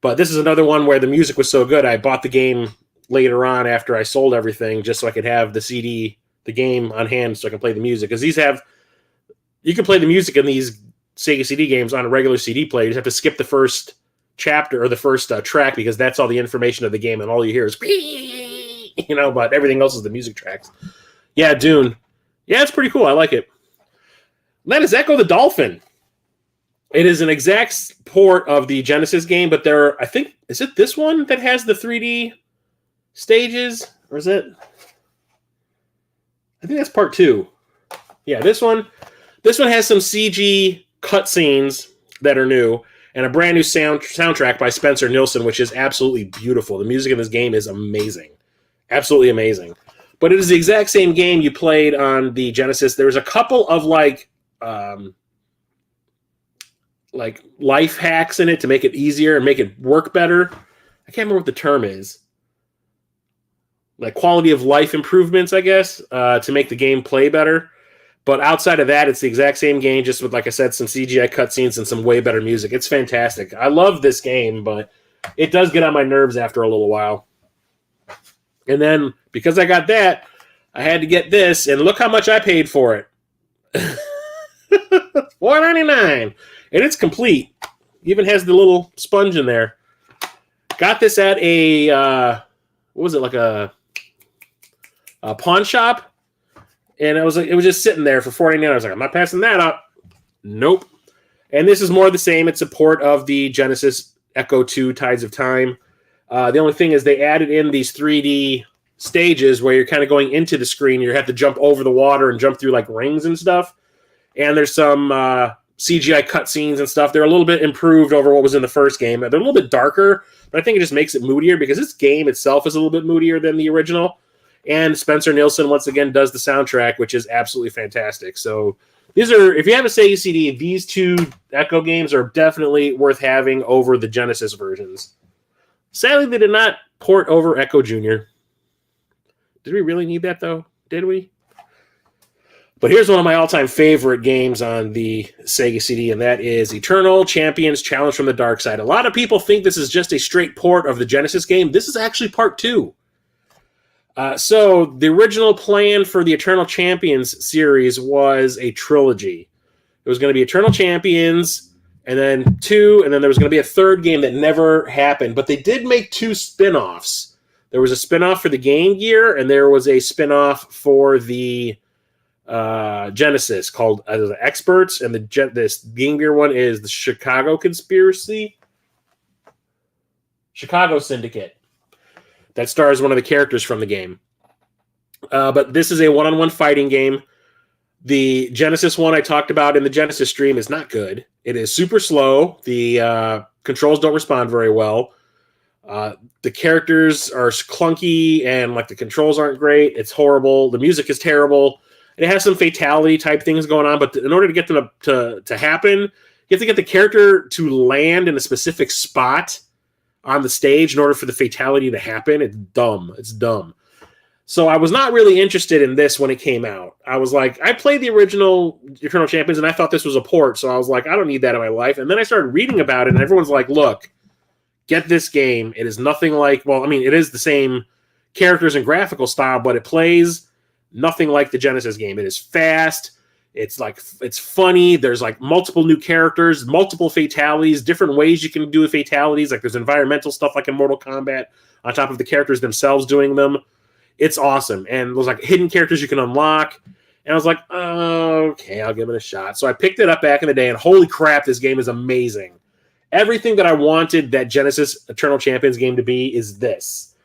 But this is another one where the music was so good, I bought the game later on after I sold everything just so I could have the CD, the game on hand so I can play the music. Because you can play the music in these Sega CD games on a regular CD player. You just have to skip the first chapter or the first track because that's all the information of the game and all you hear is, but everything else is the music tracks. Yeah, Dune. Yeah, it's pretty cool. I like it. That is Echo the Dolphin. It is an exact port of the Genesis game, but I think, is it this one that has the 3D stages? Or is it? I think that's part 2. Yeah, this one. This one has some CG cutscenes that are new and a brand new soundtrack by Spencer Nilsson, which is absolutely beautiful. The music in this game is amazing. Absolutely amazing. But it is the exact same game you played on the Genesis. There's a couple of like life hacks in it to make it easier and make it work better. I can't remember what the term is. Like quality of life improvements, I guess, to make the game play better. But outside of that, it's the exact same game, just with, like I said, some CGI cutscenes and some way better music. It's fantastic. I love this game, but it does get on my nerves after a little while. And then, because I got that, I had to get this, and look how much I paid for it. $4.99. And it's complete. Even has the little sponge in there. Got this at a, what was it, like a pawn shop? And it was just sitting there for $4.99. I was like, I'm not passing that up. Nope. And this is more of the same. It's a port of the Genesis Echo 2 Tides of Time. The only thing is they added in these 3D stages where you're kind of going into the screen. You have to jump over the water and jump through like rings and stuff. And there's some CGI cutscenes and stuff. They're a little bit improved over what was in the first game. They're a little bit darker, but I think it just makes it moodier because this game itself is a little bit moodier than the original. And Spencer Nilsson, once again, does the soundtrack, which is absolutely fantastic. So these are, if you have a Sega CD, these two Echo games are definitely worth having over the Genesis versions. Sadly, they did not port over Echo Jr. Did we really need that, though? Did we? But here's one of my all-time favorite games on the Sega CD, and that is Eternal Champions Challenge from the Dark Side. A lot of people think this is just a straight port of the Genesis game. This is actually part 2. So the original plan for the Eternal Champions series was a trilogy. It was going to be Eternal Champions, and then 2, and then there was going to be a third game that never happened. But they did make 2 spin-offs. There was a spin-off for the Game Gear, and there was a spin-off for the Genesis called the Experts, and this Game Gear one is the Chicago Conspiracy. Chicago Syndicate. That stars one of the characters from the game. But this is a one-on-one fighting game. The Genesis one I talked about in the Genesis stream is not good. It is super slow. The controls don't respond very well. The characters are clunky, and like the controls aren't great. It's horrible. The music is terrible. It has some fatality type things going on, but in order to get them to happen, you have to get the character to land in a specific spot on the stage in order for the fatality to happen. It's dumb. It's dumb. So I was not really interested in this when it came out. I was like, I played the original Eternal Champions, and I thought this was a port, so I was like, I don't need that in my life. And then I started reading about it, and everyone's like, look, get this game. It is nothing like, well, I mean, it is the same characters and graphical style, but it plays nothing like the Genesis game. It is fast. It's funny. There's like multiple new characters, multiple fatalities, different ways you can do fatalities. Like there's environmental stuff like in Mortal Kombat on top of the characters themselves doing them. It's awesome. And there's like hidden characters you can unlock. And I was like, oh, okay, I'll give it a shot. So I picked it up back in the day, and holy crap, this game is amazing. Everything that I wanted that Genesis Eternal Champions game to be is this.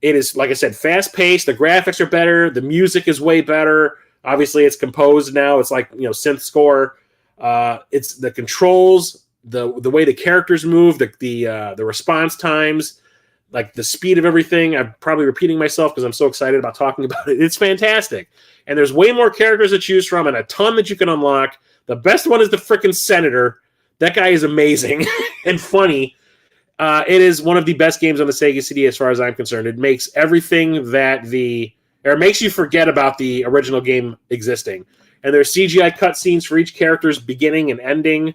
It is, like I said, fast-paced. The graphics are better. The music is way better. Obviously, it's composed now. It's like, synth score. It's the controls the way the characters move, the response times, like the speed of everything. I'm probably repeating myself because I'm so excited about talking about it. It's fantastic. And there's way more characters to choose from and a ton that you can unlock. The best one is the frickin' Senator. That guy is amazing and funny. It is one of the best games on the Sega CD as far as I'm concerned. It makes everything it makes you forget about the original game existing. And there's CGI cutscenes for each character's beginning and ending.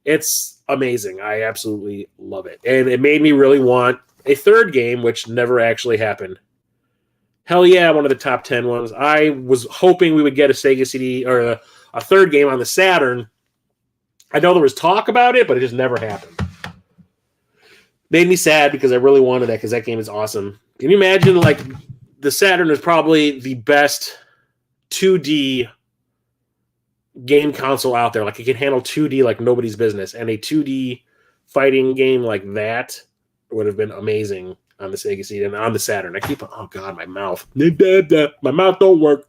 It's amazing. I absolutely love it. And it made me really want a third game, which never actually happened. Hell yeah, one of the top 10 ones. I was hoping we would get a Sega CD or a third game on the Saturn. I know there was talk about it, but it just never happened. Made me sad because I really wanted that because that game is awesome. Can you imagine, like, the Saturn is probably the best 2D game console out there. Like, it can handle 2D like nobody's business. And a 2D fighting game like that would have been amazing on the Sega CD and on the Saturn. Oh God, my mouth. My mouth don't work.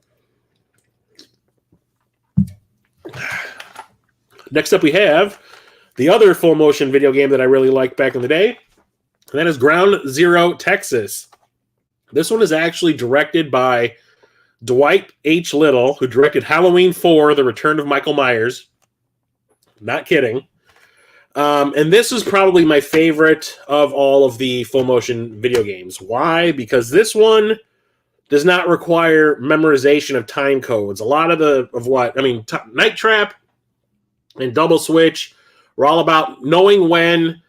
Next up we have the other full motion video game that I really liked back in the day. And that is Ground Zero Texas. This one is actually directed by Dwight H. Little, who directed Halloween 4, The Return of Michael Myers. Not kidding. And this is probably my favorite of all of the full motion video games. Why? Because this one does not require memorization of time codes. A lot of Night Trap and Double Switch were all about knowing when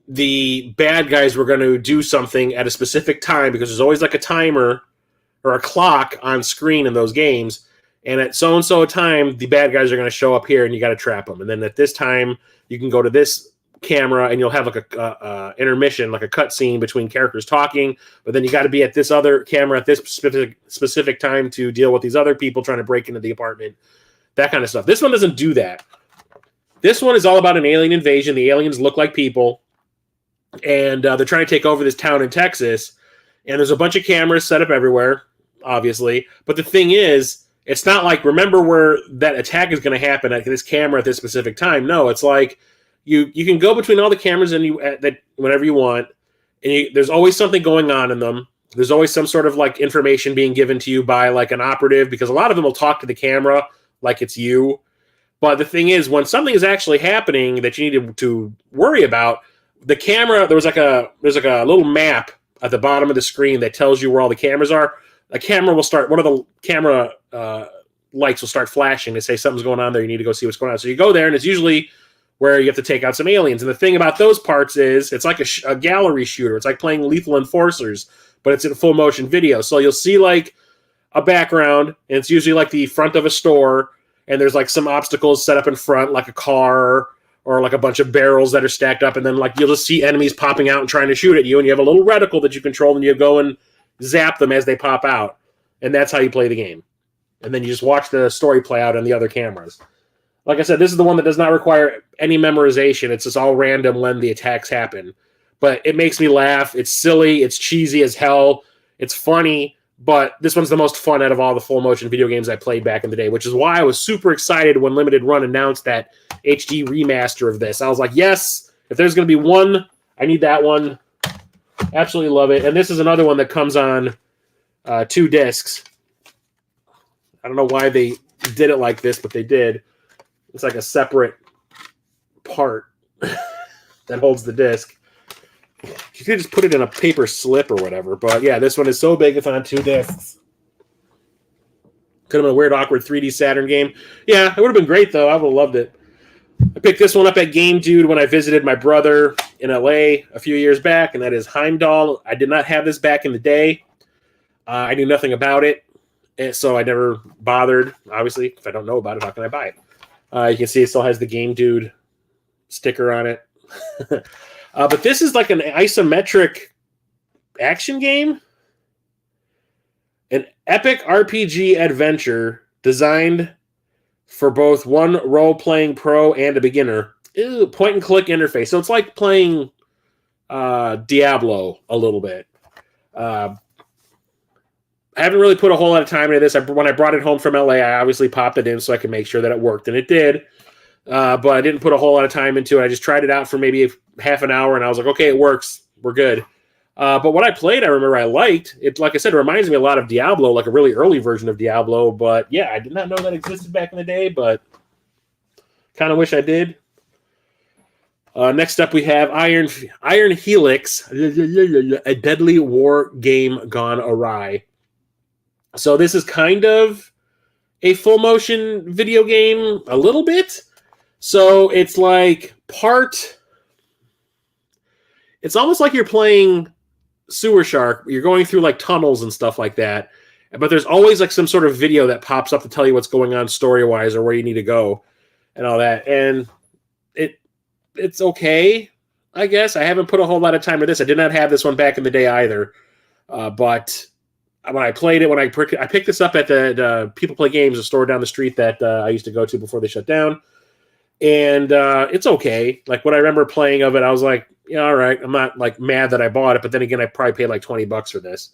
the bad guys were going to do something at a specific time, because there's always like a timer or a clock on screen in those games. And at so-and-so time, the bad guys are going to show up here and you got to trap them. And then at this time, you can go to this camera and you'll have like a intermission, like a cut scene between characters talking. But then you got to be at this other camera at this specific time to deal with these other people trying to break into the apartment. That kind of stuff. This one doesn't do that. This one is all about an alien invasion. The aliens look like people. And they're trying to take over this town in Texas. And there's a bunch of cameras set up everywhere, obviously. But the thing is, it's not like, remember where that attack is going to happen at this camera at this specific time. No, it's like you can go between all the cameras and whenever you want. And there's always something going on in them. There's always some sort of like information being given to you by like an operative, because a lot of them will talk to the camera like it's you. But the thing is, when something is actually happening that you need to worry about, the camera, there's like a little map at the bottom of the screen that tells you where all the cameras are. A camera will start, one of the camera lights will start flashing to say something's going on there. You need to go see what's going on. So you go there, and it's usually where you have to take out some aliens. And the thing about those parts is it's like a gallery shooter. It's like playing Lethal Enforcers, but it's in a full motion video. So you'll see like a background, and it's usually like the front of a store, and there's like some obstacles set up in front, like a car or like a bunch of barrels that are stacked up. And then like you'll just see enemies popping out and trying to shoot at you. And you have a little reticle that you control, and you go and zap them as they pop out. And that's how you play the game. And then you just watch the story play out on the other cameras. Like I said, this is the one that does not require any memorization. It's just all random when the attacks happen. But it makes me laugh. It's silly. It's cheesy as hell. It's funny. But this one's the most fun out of all the full motion video games I played back in the day, which is why I was super excited when Limited Run announced that HD remaster of this. I was like, yes, if there's going to be one, I need that one. Absolutely love it. And this is another one that comes on 2 discs. I don't know why they did it like this, but they did. It's like a separate part that holds the disc. You could just put it in a paper slip or whatever. But yeah, this one is so big it's on 2 discs. Could have been a weird, awkward 3D Saturn game. Yeah, it would have been great, though. I would have loved it. I picked this one up at Game Dude when I visited my brother in LA a few years back, and that is Heimdall. I did not have this back in the day. I knew nothing about it, and so I never bothered. Obviously, if I don't know about it, how can I buy it? You can see it still has the Game Dude sticker on it. But this is like an isometric action game. An epic RPG adventure designed for both one role-playing pro and a beginner. Ew, point-and-click interface. So it's like playing Diablo a little bit. I haven't really put a whole lot of time into this. When I brought it home from LA, I obviously popped it in so I could make sure that it worked, and it did. but I didn't put a whole lot of time into it. I just tried it out for maybe half an hour, and I was like, okay, it works. We're good. But what I played, I remember I liked. It, like I said, it reminds me a lot of Diablo, like a really early version of Diablo. But yeah, I did not know that existed back in the day, but kind of wish I did. Next up, we have Iron Helix, a deadly war game gone awry. So this is kind of a full motion video game, a little bit. So it's like it's almost like you're playing Sewer Shark. You're going through like tunnels and stuff like that. But there's always like some sort of video that pops up to tell you what's going on story-wise or where you need to go and all that. And it's okay, I guess. I haven't put a whole lot of time into this. I did not have this one back in the day either. But when I played it, I picked this up at the People Play Games, a store down the street that I used to go to before they shut down. And it's okay. Like, what I remember playing of it, I was like, yeah, all right. I'm not like mad that I bought it, but then again, I probably paid like $20 for this.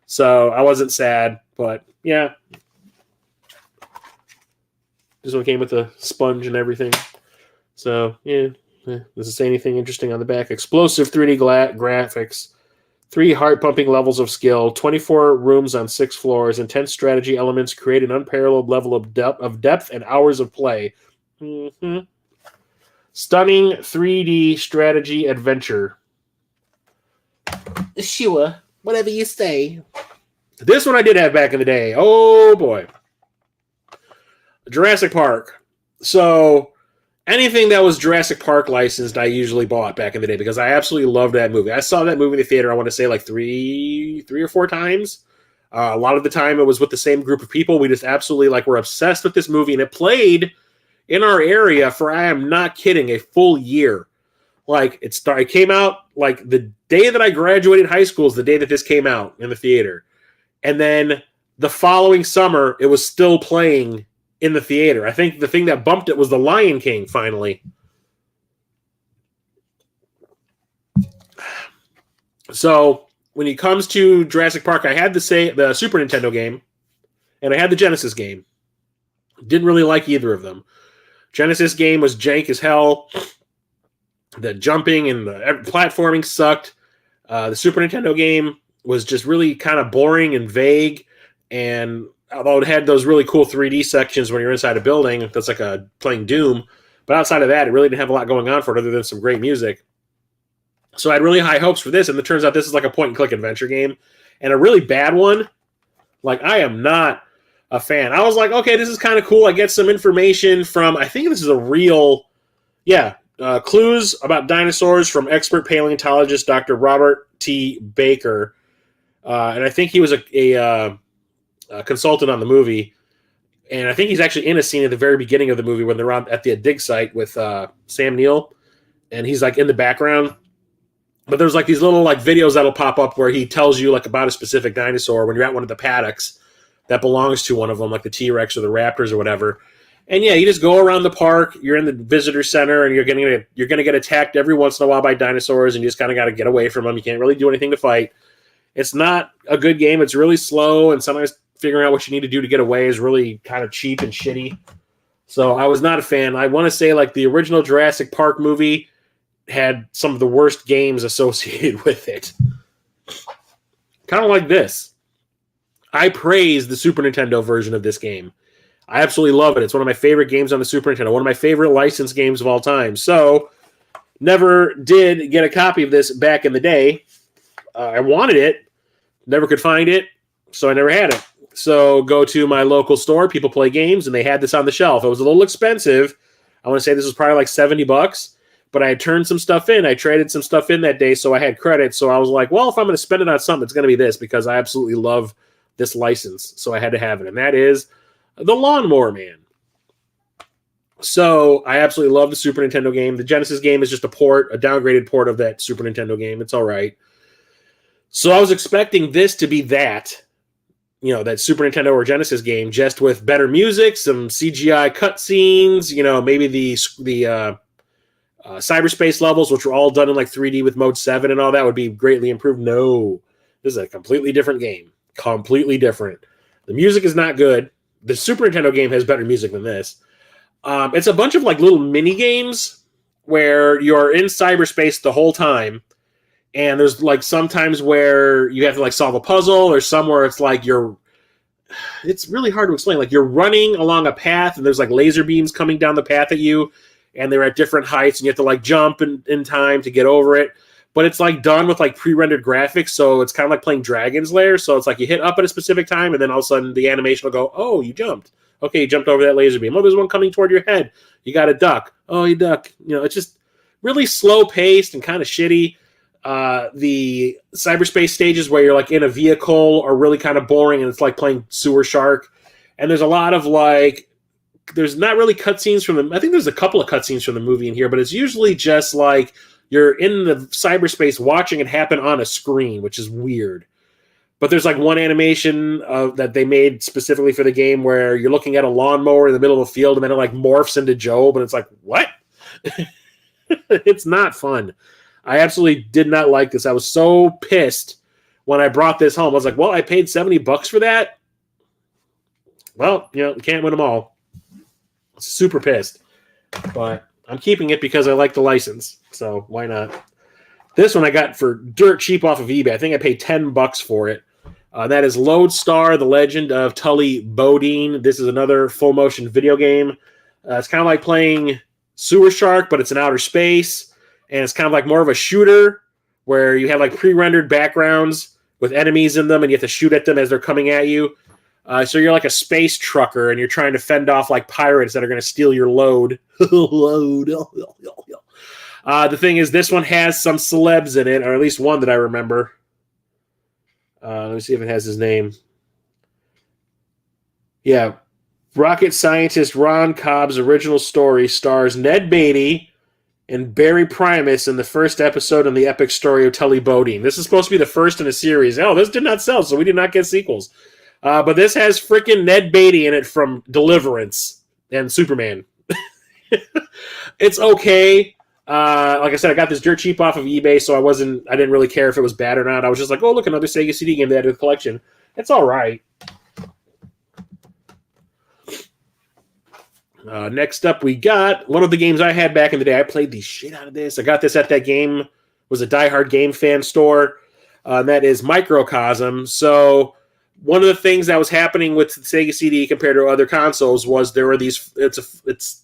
So I wasn't sad, but yeah. This one came with a sponge and everything. So, yeah. Does it say anything interesting on the back? Explosive 3D graphics, 3 heart-pumping levels of skill, 24 rooms on 6 floors, intense strategy elements create an unparalleled level of depth and hours of play. Mm-hmm. Stunning 3D strategy adventure. Sure, whatever you say. This one I did have back in the day. Oh, boy. Jurassic Park. So anything that was Jurassic Park licensed, I usually bought back in the day because I absolutely loved that movie. I saw that movie in the theater, I want to say, like three or four times. A lot of the time, it was with the same group of people. We just absolutely were obsessed with this movie, and it played in our area for, I am not kidding, a full year. It came out like the day that I graduated high school is the day that this came out in the theater, and then the following summer, it was still playing in the theater. I think the thing that bumped it was The Lion King, finally. So when it comes to Jurassic Park, I had the Super Nintendo game, and I had the Genesis game. Didn't really like either of them. Genesis game was jank as hell. The jumping and the platforming sucked. The Super Nintendo game was just really kind of boring and vague, and although it had those really cool 3D sections when you're inside a building, that's like playing Doom. But outside of that, it really didn't have a lot going on for it other than some great music. So I had really high hopes for this, and it turns out this is like a point-and-click adventure game. And a really bad one. I am not a fan. I was like, okay, this is kind of cool. I get some information from, I think this is a real, clues about dinosaurs from expert paleontologist Dr. Robert T. Baker. And I think he was a consultant on the movie, and I think he's actually in a scene at the very beginning of the movie when they're at the dig site with Sam Neill, and he's in the background. But there's these little videos that'll pop up where he tells you about a specific dinosaur when you're at one of the paddocks that belongs to one of them, like the T-Rex or the Raptors or whatever. And yeah, you just go around the park. You're in the visitor center, and you're gonna get attacked every once in a while by dinosaurs, and you just kind of got to get away from them. You can't really do anything to fight. It's not a good game. It's really slow, and sometimes figuring out what you need to do to get away is really kind of cheap and shitty. So I was not a fan. I want to say the original Jurassic Park movie had some of the worst games associated with it. Kind of like this. I praise the Super Nintendo version of this game. I absolutely love it. It's one of my favorite games on the Super Nintendo. One of my favorite licensed games of all time. So never did get a copy of this back in the day. I wanted it. Never could find it. So I never had it. So go to my local store, People Play Games, and they had this on the shelf. It was a little expensive. I want to say this was probably $70, but I had turned some stuff in. I traded some stuff in that day, so I had credit. So I was like, well, if I'm going to spend it on something, it's going to be this because I absolutely love this license. So I had to have it, and that is The Lawnmower Man. So I absolutely love the Super Nintendo game. The Genesis game is just a downgraded port of that Super Nintendo game. It's all right. So I was expecting this to be that Super Nintendo or Genesis game, just with better music, some CGI cutscenes, maybe the cyberspace levels, which were all done in 3D with Mode 7 and all that would be greatly improved. No, this is a completely different game. Completely different. The music is not good. The Super Nintendo game has better music than this. It's a bunch of like little mini games where you're in cyberspace the whole time. And there's like sometimes where you have to like solve a puzzle, or somewhere it's like it's really hard to explain. Like you're running along a path and there's like laser beams coming down the path at you, and they're at different heights, and you have to like jump in time to get over it. But it's like done with like pre-rendered graphics, so it's kind of like playing Dragon's Lair. So it's like you hit up at a specific time, and then all of a sudden the animation will go, "Oh, you jumped. Okay, you jumped over that laser beam. Oh, there's one coming toward your head. You got to duck. Oh, you duck." It's just really slow paced and kind of shitty. The cyberspace stages where you're like in a vehicle are really kind of boring, and it's like playing Sewer Shark. And there's a lot of like, there's not really cutscenes from the. I think there's a couple of cutscenes from the movie in here, but it's usually just like you're in the cyberspace watching it happen on a screen, which is weird. But there's like one animation that they made specifically for the game where you're looking at a lawnmower in the middle of the field, and then it like morphs into Job, and it's like, what? It's not fun. I absolutely did not like this. I was so pissed when I brought this home. I was like, well, I paid $70 for that. Well, you can't win them all. Super pissed. But I'm keeping it because I like the license. So why not? This one I got for dirt cheap off of eBay. I think I paid $10 for it. That is Lodestar, The Legend of Tully Bodine. This is another full motion video game. It's kind of like playing Sewer Shark, but it's in outer space. And it's kind of like more of a shooter where you have like pre-rendered backgrounds with enemies in them, and you have to shoot at them as they're coming at you. So you're like a space trucker, and you're trying to fend off like pirates that are going to steal your load. The thing is, this one has some celebs in it, or at least one that I remember. Let me see if it has his name. Yeah. Rocket scientist Ron Cobb's original story stars Ned Beatty and Barry Primus in the first episode in the epic story of Tully Bodine. This is supposed to be the first in a series. Oh, this did not sell, so we did not get sequels. But this has freaking Ned Beatty in it from Deliverance and Superman. It's okay. Like I said, I got this dirt cheap off of eBay, so I didn't really care if it was bad or not. I was just like, oh, look, another Sega CD game they added to the collection. It's all right. Next up, we got one of the games I had back in the day. I played the shit out of this. I got this at that game. Was a Die Hard Game Fan store. And that is Microcosm. So one of the things that was happening with the Sega CD compared to other consoles was there were these. It's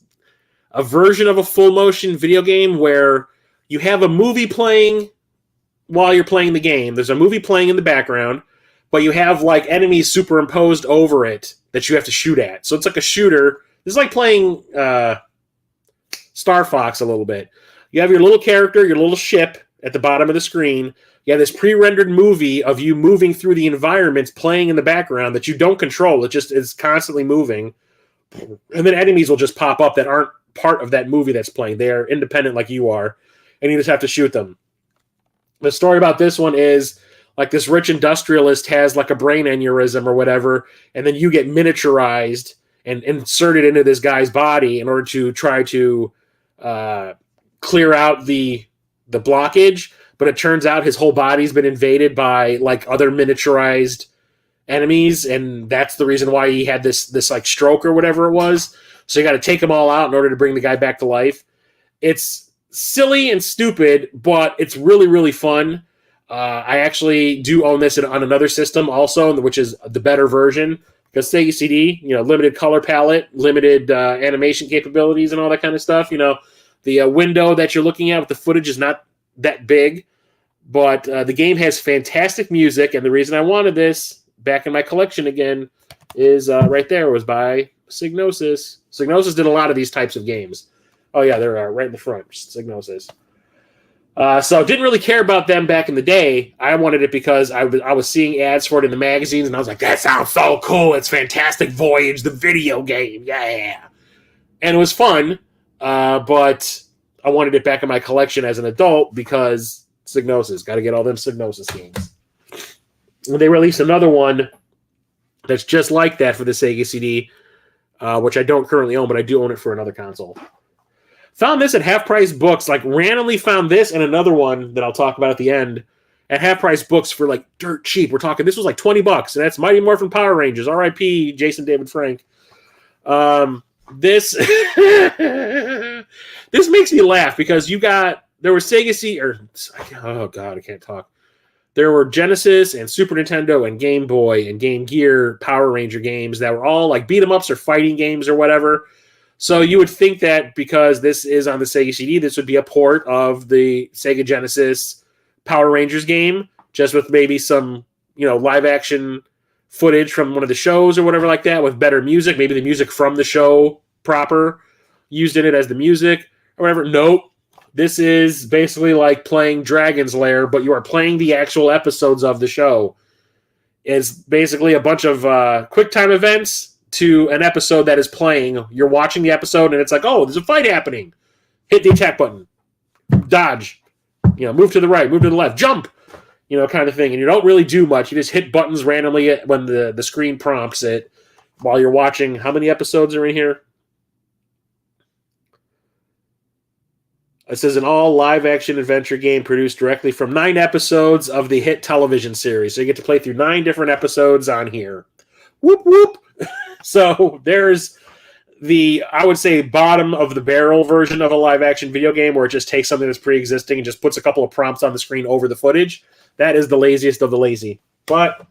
a version of a full motion video game where you have a movie playing while you're playing the game. There's a movie playing in the background, but you have like enemies superimposed over it that you have to shoot at. So it's like a shooter. This is like playing Star Fox a little bit. You have your little character, your little ship at the bottom of the screen. You have this pre-rendered movie of you moving through the environments playing in the background that you don't control. It just is constantly moving. And then enemies will just pop up that aren't part of that movie that's playing. They're independent like you are, and you just have to shoot them. The story about this one is like this rich industrialist has like a brain aneurysm or whatever, and then you get miniaturized and inserted into this guy's body in order to try to clear out the blockage. But it turns out his whole body's been invaded by like other miniaturized enemies, and that's the reason why he had this like stroke or whatever it was. So you got to take them all out in order to bring the guy back to life. It's silly and stupid, but it's really, really fun. I actually do own this on another system also, which is the better version, because Sega CD, limited color palette, limited animation capabilities and all that kind of stuff. The window that you're looking at with the footage is not that big, but the game has fantastic music, and the reason I wanted this back in my collection again is right there. It was by Psygnosis. Psygnosis did a lot of these types of games. Oh yeah, they're right in the front. Psygnosis. So didn't really care about them back in the day. I wanted it because I was seeing ads for it in the magazines, and I was like, that sounds so cool. It's Fantastic Voyage, the video game. Yeah. And it was fun, but I wanted it back in my collection as an adult because Psygnosis. Got to get all them Psygnosis games. And they released another one that's just like that for the Sega CD, which I don't currently own, but I do own it for another console. Found this at Half Price Books, like randomly found this and another one that I'll talk about at the end at Half Price Books for like dirt cheap. We're talking, this was like $20, and that's Mighty Morphin Power Rangers, R.I.P. Jason David Frank. this this makes me laugh because there were Sega CD oh god, I can't talk. There were Genesis and Super Nintendo and Game Boy and Game Gear Power Ranger games that were all like beat 'em ups or fighting games or whatever. So you would think that because this is on the Sega CD, this would be a port of the Sega Genesis Power Rangers game, just with maybe some, live action footage from one of the shows or whatever like that with better music, maybe the music from the show proper used in it as the music or whatever. Nope. This is basically like playing Dragon's Lair, but you are playing the actual episodes of the show. It's basically a bunch of QuickTime events to an episode that is playing. You're watching the episode, and it's like, oh, there's a fight happening. Hit the attack button. Dodge. Move to the right, move to the left, jump. Kind of thing. And you don't really do much. You just hit buttons randomly when the screen prompts it while you're watching. How many episodes are in here? It says an all live-action adventure game produced directly from 9 episodes of the hit television series. So you get to play through 9 different episodes on here. Whoop, whoop. So there's I would say, bottom of the barrel version of a live-action video game where it just takes something that's pre-existing and just puts a couple of prompts on the screen over the footage. That is the laziest of the lazy. But,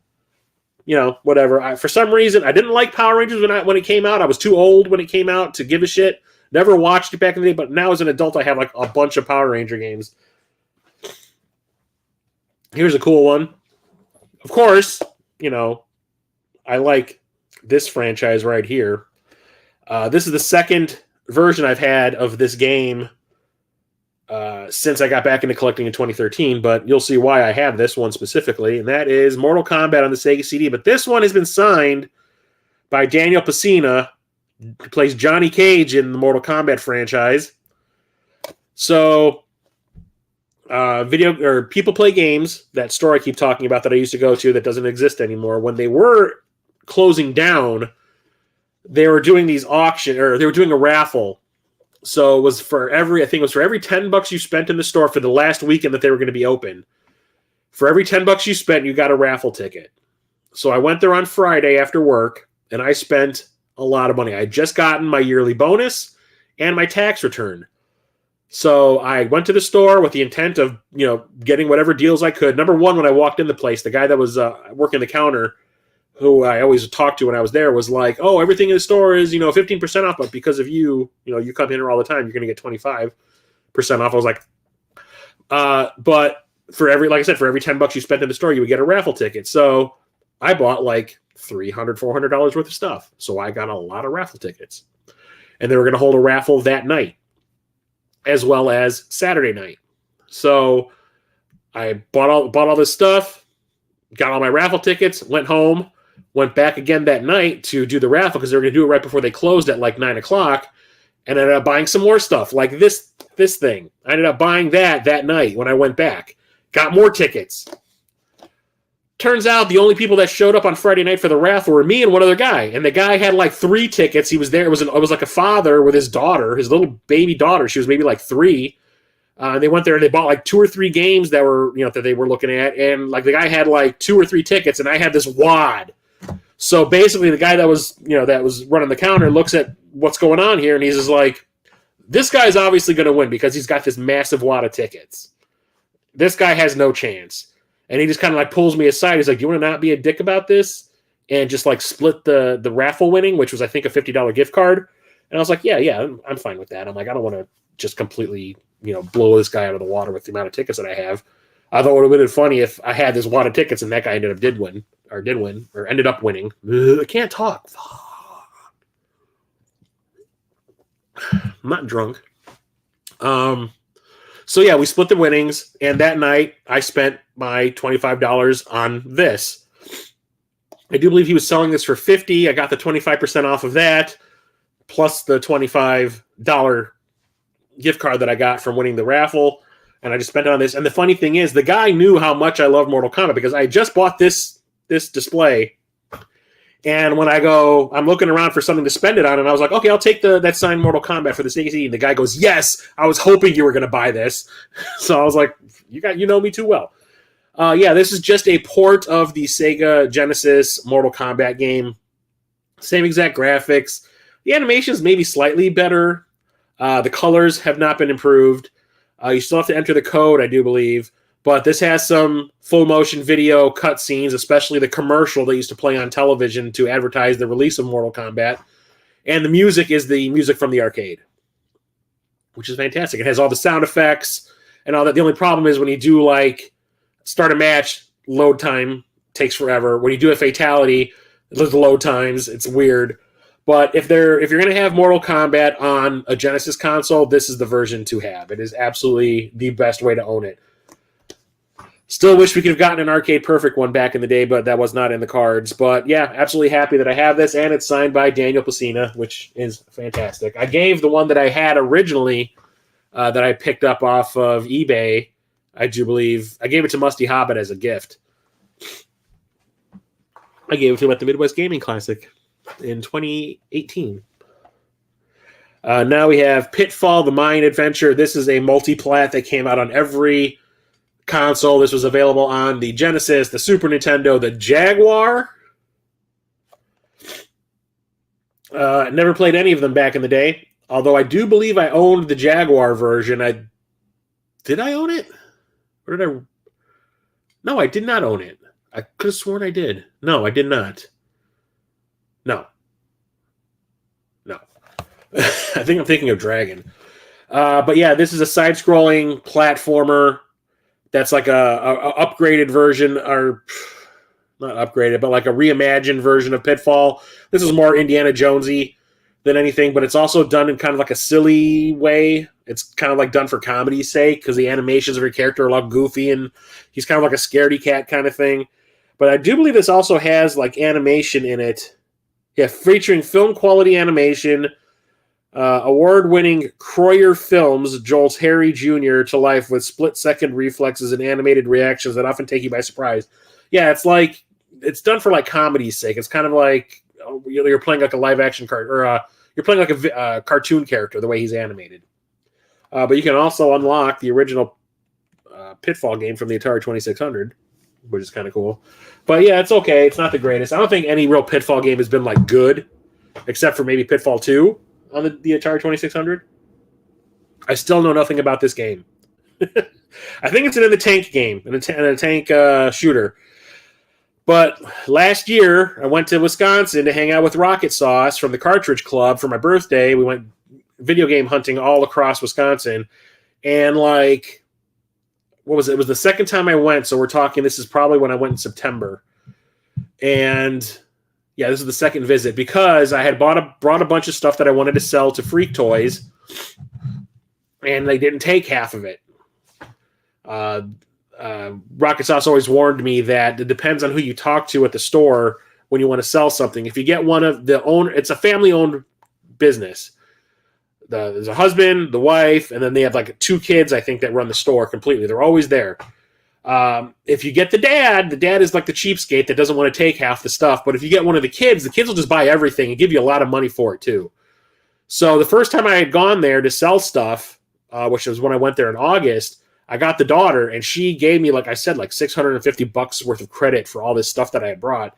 whatever. For some reason, I didn't like Power Rangers when it came out. I was too old when it came out to give a shit. Never watched it back in the day, but now as an adult, I have like a bunch of Power Ranger games. Here's a cool one. Of course, I like this franchise right here. This is the second version I've had of this game since I got back into collecting in 2013, but you'll see why I have this one specifically, and that is Mortal Kombat on the Sega CD. But this one has been signed by Daniel Pesina, who plays Johnny Cage in the Mortal Kombat franchise. So, People Play Games, that store I keep talking about that I used to go to that doesn't exist anymore, when they were closing down, they were doing they were doing a raffle. So it was for every $10 you spent in the store for the last weekend that they were going to be open. For every $10 you spent, you got a raffle ticket. So I went there on Friday after work, and I spent a lot of money. I had just gotten my yearly bonus and my tax return. So I went to the store with the intent of, getting whatever deals I could. Number one, when I walked in the place, the guy that was working the counter, who I always talked to when I was there, was like, oh, everything in the store is, 15% off, but because of you, you come in here all the time, you're going to get 25% off. I was like, but for every $10 you spent in the store, you would get a raffle ticket. So I bought like $300, $400 worth of stuff. So I got a lot of raffle tickets. And they were going to hold a raffle that night, as well as Saturday night. So I bought all this stuff, got all my raffle tickets, went home, went back again that night to do the raffle because they were going to do it right before they closed at like 9 o'clock, and ended up buying some more stuff like this thing. I ended up buying that night when I went back. Got more tickets. Turns out the only people that showed up on Friday night for the raffle were me and one other guy. And the guy had like 3 tickets. He was there. It was like a father with his daughter, his little baby daughter. She was maybe like 3. They went there and they bought like 2 or 3 games that were, that they were looking at. And like the guy had like 2 or 3 tickets, and I had this wad. So basically the guy that was running the counter looks at what's going on here, and he's just like, this guy's obviously going to win because he's got this massive wad of tickets. This guy has no chance. And he just kind of like pulls me aside. He's like, do you want to not be a dick about this? And just like split the raffle winning, which was, I think, a $50 gift card. And I was like, yeah, I'm fine with that. I'm like, I don't want to just completely, blow this guy out of the water with the amount of tickets that I have. I thought it would have been funny if I had this wad of tickets and that guy ended up winning. Ugh, I can't talk. I'm not drunk. So yeah, we split the winnings, and that night I spent my $25 on this. I do believe he was selling this for $50. I got the 25% off of that, plus the $25 gift card that I got from winning the raffle, and I just spent it on this. And the funny thing is, the guy knew how much I love Mortal Kombat because I just bought this display. And when I'm looking around for something to spend it on, and I was like, okay, I'll take that signed Mortal Kombat for the Sega CD. And the guy goes, yes, I was hoping you were going to buy this. So I was like, you know me too well. Yeah, this is just a port of the Sega Genesis Mortal Kombat game. Same exact graphics. The animation's maybe slightly better. The colors have not been improved. You still have to enter the code, I do believe. But this has some full motion video cutscenes, especially the commercial that used to play on television to advertise the release of Mortal Kombat. And the music is the music from the arcade, which is fantastic. It has all the sound effects and all that. The only problem is when you do like start a match, load time takes forever. When you do a fatality, the load times, it's weird. But if you're going to have Mortal Kombat on a Genesis console, this is the version to have. It is absolutely the best way to own it. Still wish we could have gotten an Arcade Perfect one back in the day, but that was not in the cards. But yeah, absolutely happy that I have this, and it's signed by Daniel Pesina, which is fantastic. I gave the one that I had originally that I picked up off of eBay, I do believe, I gave it to Musty Hobbit as a gift. I gave it to him at the Midwest Gaming Classic in 2018. Now we have Pitfall, the Mayan Adventure. This is a multi-plat that came out on every console. This was available on the Genesis, the Super Nintendo, the Jaguar. Never played any of them back in the day, although I do believe I owned the Jaguar version. Did I own it? Or did I? No, I did not own it. I could have sworn I did. No, I did not. No. I think I'm thinking of Dragon. But yeah, this is a side-scrolling platformer that's like a upgraded version, or not upgraded, but like a reimagined version of Pitfall. This is more Indiana Jonesy than anything, but it's also done in kind of like a silly way. It's kind of like done for comedy's sake because the animations of your character are a lot goofy and he's kind of like a scaredy cat kind of thing. But I do believe this also has like animation in it. Yeah, featuring film quality animation. Award-winning Kroyer Films jolts Harry Jr. to life with split-second reflexes and animated reactions that often take you by surprise. Yeah, it's done for like comedy's sake. It's kind of like you're playing like a live-action you're playing like a cartoon character the way he's animated. But you can also unlock the original Pitfall game from the Atari 2600, which is kind of cool. But yeah, it's okay. It's not the greatest. I don't think any real Pitfall game has been like good, except for maybe Pitfall 2. On the Atari 2600. I still know nothing about this game. I think it's in the tank game, in a tank shooter. But last year, I went to Wisconsin to hang out with Rocket Sauce from the Cartridge Club for my birthday. We went video game hunting all across Wisconsin. And like, what was it? It was the second time I went, so we're talking, this is probably when I went in September. And yeah, this is the second visit because I had brought a bunch of stuff that I wanted to sell to Freak Toys, and they didn't take half of it. Rocket Sauce always warned me that it depends on who you talk to at the store when you want to sell something. If you get one of the owner, it's a family-owned business. There's a husband, the wife, and then they have like 2 kids, I think, that run the store completely. They're always there. If you get the dad is like the cheapskate that doesn't want to take half the stuff. But if you get one of the kids will just buy everything and give you a lot of money for it too. So the first time I had gone there to sell stuff, which was when I went there in August, I got the daughter and she gave me, like I said, like $650 worth of credit for all this stuff that I had brought.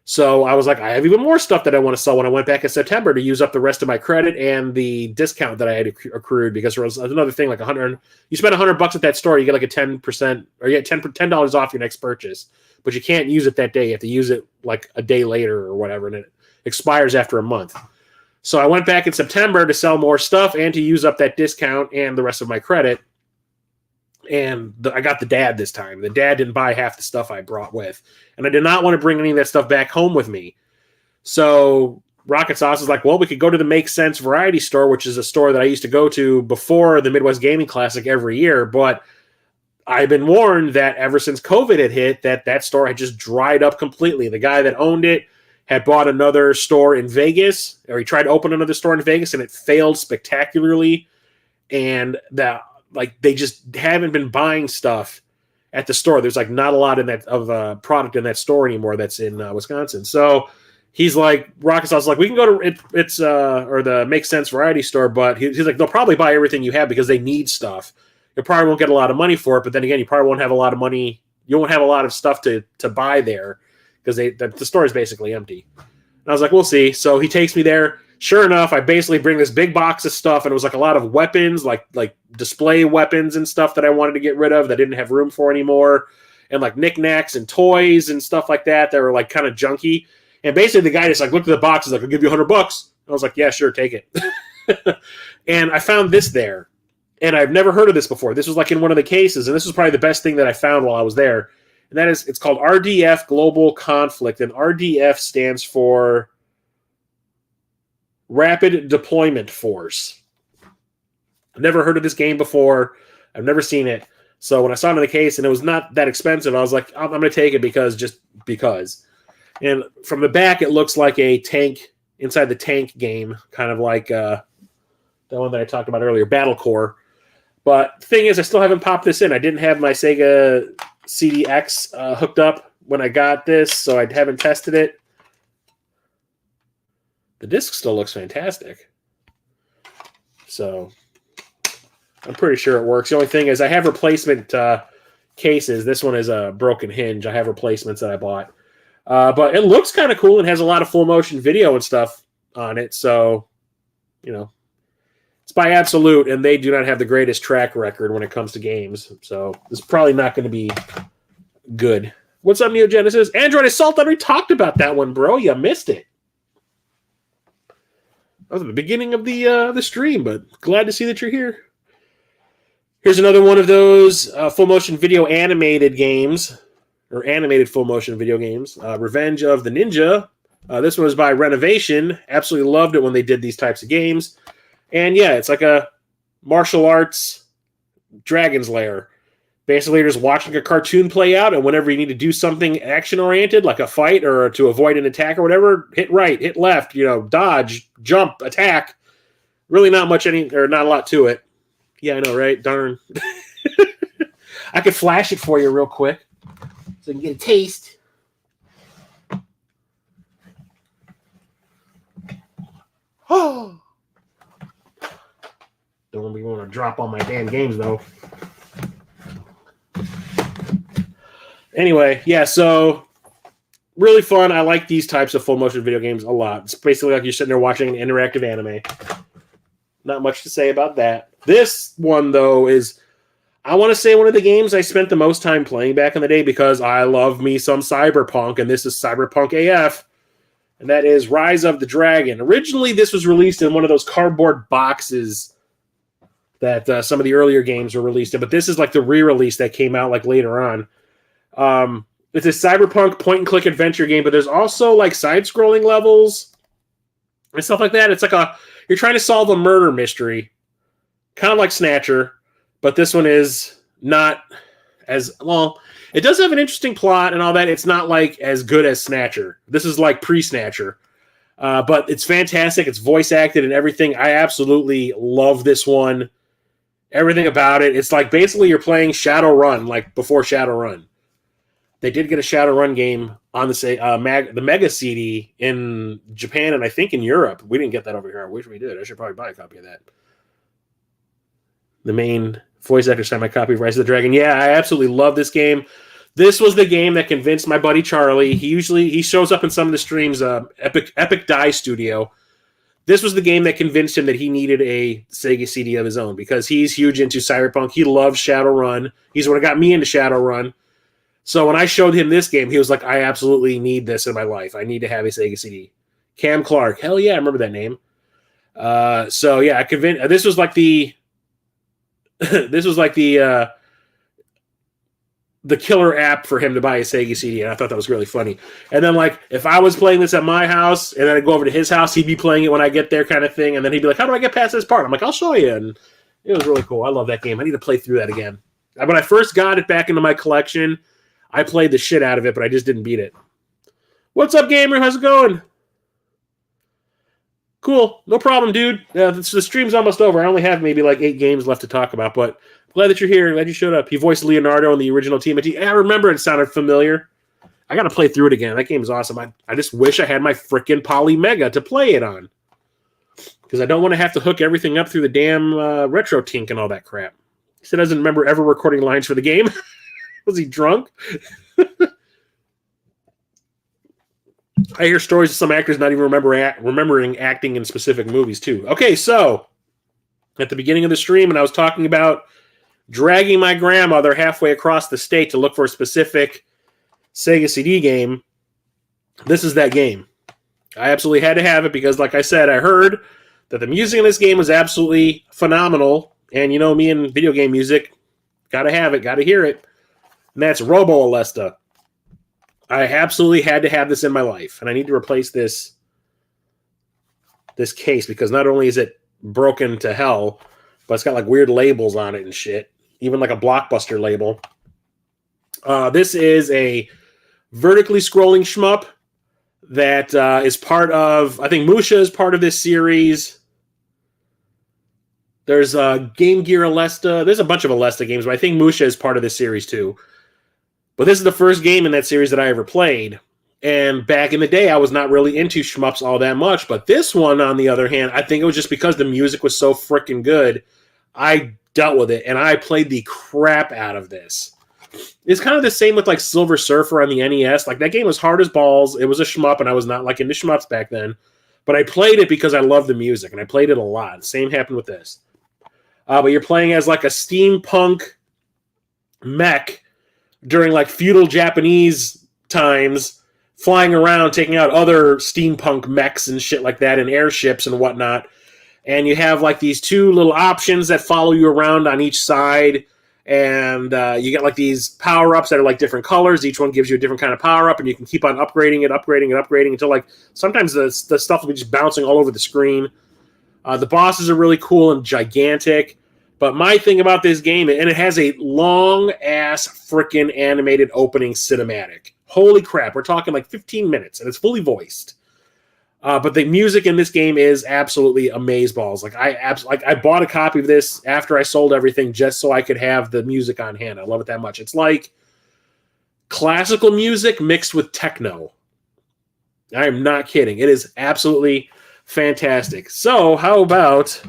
So I was like, I have even more stuff that I want to sell when I went back in September to use up the rest of my credit and the discount that I had accrued, because there was another thing like you spend $100 at that store, you get like a 10% or you get $10 off your next purchase, but you can't use it that day. You have to use it like a day later or whatever, and it expires after a month. So I went back in September to sell more stuff and to use up that discount and the rest of my credit. And I got the dad this time. The dad didn't buy half the stuff I brought with. And I did not want to bring any of that stuff back home with me. So Rocket Sauce is like, well, we could go to the Make Sense Variety Store, which is a store that I used to go to before the Midwest Gaming Classic every year. But I've been warned that ever since COVID had hit, that store had just dried up completely. The guy that owned it had bought another store in Vegas, or he tried to open another store in Vegas, and it failed spectacularly. And they just haven't been buying stuff at the store. There's like not a lot of product in that store anymore that's in Wisconsin. So he's like, Rocket Sauce is like, we can go to or the Make Sense Variety Store, but he's like, they'll probably buy everything you have because they need stuff. You probably won't get a lot of money for it, but then again, you probably won't have a lot of money. You won't have a lot of stuff to buy there because the store is basically empty. And I was like, we'll see. So he takes me there. Sure enough, I basically bring this big box of stuff, and it was like a lot of weapons, like display weapons and stuff that I wanted to get rid of that I didn't have room for anymore, and like knickknacks and toys and stuff like that that were like kind of junky. And basically, the guy just like looked at the box, and like, "I'll give you $100." I was like, "Yeah, sure, take it." And I found this there, and I've never heard of this before. This was like in one of the cases, and this was probably the best thing that I found while I was there. And that is, it's called RDF Global Conflict, and RDF stands for Rapid Deployment Force. I've never heard of this game before. I've never seen it. So when I saw it in the case and it was not that expensive, I was like, I'm going to take it just because. And from the back, it looks like a tank inside the tank game, kind of like the one that I talked about earlier, Battle Core. But the thing is, I still haven't popped this in. I didn't have my Sega CDX hooked up when I got this, so I haven't tested it. The disc still looks fantastic. So I'm pretty sure it works. The only thing is I have replacement cases. This one is a broken hinge. I have replacements that I bought. But it looks kind of cool and has a lot of full motion video and stuff on it. So, you know, it's by Absolute, and they do not have the greatest track record when it comes to games. So it's probably not going to be good. What's up, Neo Genesis? Android Assault, I already talked about that one, bro. You missed it. That was at the beginning of the stream, but glad to see that you're here. Here's another one of those full motion video animated games, or animated full motion video games. Revenge of the Ninja. This one was by Renovation. Absolutely loved it when they did these types of games. And yeah, it's like a martial arts Dragon's Lair. Basically, you're just watching a cartoon play out, and whenever you need to do something action-oriented, like a fight or to avoid an attack or whatever, hit right, hit left, dodge, jump, attack. Really not not a lot to it. Yeah, I know, right? Darn. I could flash it for you real quick so you can get a taste. Oh. Don't want to drop all my damn games, though. Anyway, yeah, so really fun. I like these types of full motion video games a lot. It's basically like you're sitting there watching an interactive anime. Not much to say about that. This one, though, is, I want to say, one of the games I spent the most time playing back in the day because I love me some Cyberpunk, and this is Cyberpunk AF, and that is Rise of the Dragon. Originally, this was released in one of those cardboard boxes that some of the earlier games were released in, but this is like the re-release that came out like later on. It's a cyberpunk point-and-click adventure game, but there's also like side-scrolling levels and stuff like that. It's like you're trying to solve a murder mystery, kind of like Snatcher, but this one is not as well. It does have an interesting plot and all that. It's not like as good as Snatcher. This is like pre-Snatcher, but it's fantastic. It's voice acted and everything. I absolutely love this one. Everything about it. It's like basically you're playing Shadowrun, like before Shadowrun. They did get a Shadowrun game on the Mega CD in Japan and I think in Europe. We didn't get that over here. I wish we did. I should probably buy a copy of that. The main voice actor signed my copy of Rise of the Dragon. Yeah, I absolutely love this game. This was the game that convinced my buddy Charlie. He shows up in some of the streams. Epic Die Studio. This was the game that convinced him that he needed a Sega CD of his own because he's huge into Cyberpunk. He loves Shadowrun. He's what got me into Shadowrun. So when I showed him this game, he was like, I absolutely need this in my life. I need to have a Sega CD. Cam Clark. Hell yeah, I remember that name. So yeah, I convinced. This was like the killer app for him to buy a Sega CD, and I thought that was really funny. And then, like, if I was playing this at my house, and then I'd go over to his house, he'd be playing it when I get there kind of thing, and then he'd be like, how do I get past this part? I'm like, I'll show you, and it was really cool. I love that game. I need to play through that again. When I first got it back into my collection, I played the shit out of it, but I just didn't beat it. What's up, gamer? How's it going? Cool. No problem, dude. The stream's almost over. I only have maybe like 8 games left to talk about, but glad that you're here. Glad you showed up. He voiced Leonardo in the original TMNT. I remember it sounded familiar. I got to play through it again. That game is awesome. I just wish I had my freaking Poly Mega to play it on. Because I don't want to have to hook everything up through the damn Retro Tink and all that crap. He said he doesn't remember ever recording lines for the game. Was he drunk? I hear stories of some actors not even remembering acting in specific movies, too. Okay, so at the beginning of the stream, and I was talking about dragging my grandmother halfway across the state to look for a specific Sega CD game, this is that game. I absolutely had to have it because, like I said, I heard that the music in this game was absolutely phenomenal. And you know me and video game music, gotta have it, gotta hear it. And that's Robo Alesta. I absolutely had to have this in my life. And I need to replace this case because not only is it broken to hell, but it's got like weird labels on it and shit. Even like a Blockbuster label. This is a vertically scrolling shmup that is part of, I think Musha is part of this series. There's Game Gear Alesta. There's a bunch of Alesta games, but I think Musha is part of this series too. But this is the first game in that series that I ever played. And back in the day, I was not really into shmups all that much. But this one, on the other hand, I think it was just because the music was so freaking good. I dealt with it, and I played the crap out of this. It's kind of the same with like Silver Surfer on the NES. Like that game was hard as balls. It was a shmup, and I was not like into shmups back then. But I played it because I loved the music, and I played it a lot. Same happened with this. But you're playing as like a steampunk mech during like feudal Japanese times, flying around, taking out other steampunk mechs and shit like that, and airships and whatnot. And you have like these two little options that follow you around on each side. And you get like these power-ups that are like different colors. Each one gives you a different kind of power-up, and you can keep on upgrading it until like sometimes the stuff will be just bouncing all over the screen. The bosses are really cool and gigantic. But my thing about this game, and it has a long-ass freaking animated opening cinematic. Holy crap, we're talking like 15 minutes, and it's fully voiced. But the music in this game is absolutely amazeballs. Like I bought a copy of this after I sold everything just so I could have the music on hand. I love it that much. It's like classical music mixed with techno. I am not kidding. It is absolutely fantastic. So how about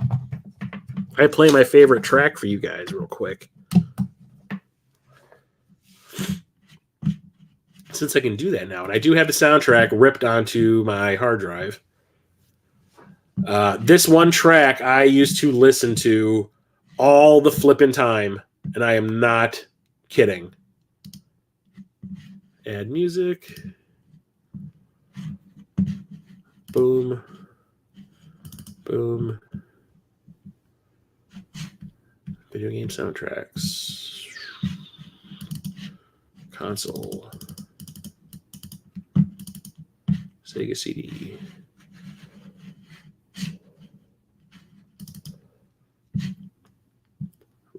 I play my favorite track for you guys real quick? Since I can do that now. And I do have the soundtrack ripped onto my hard drive. This one track I used to listen to all the flipping time, and I am not kidding. Add music. Boom. Boom. Video game soundtracks. Console. Sega CD.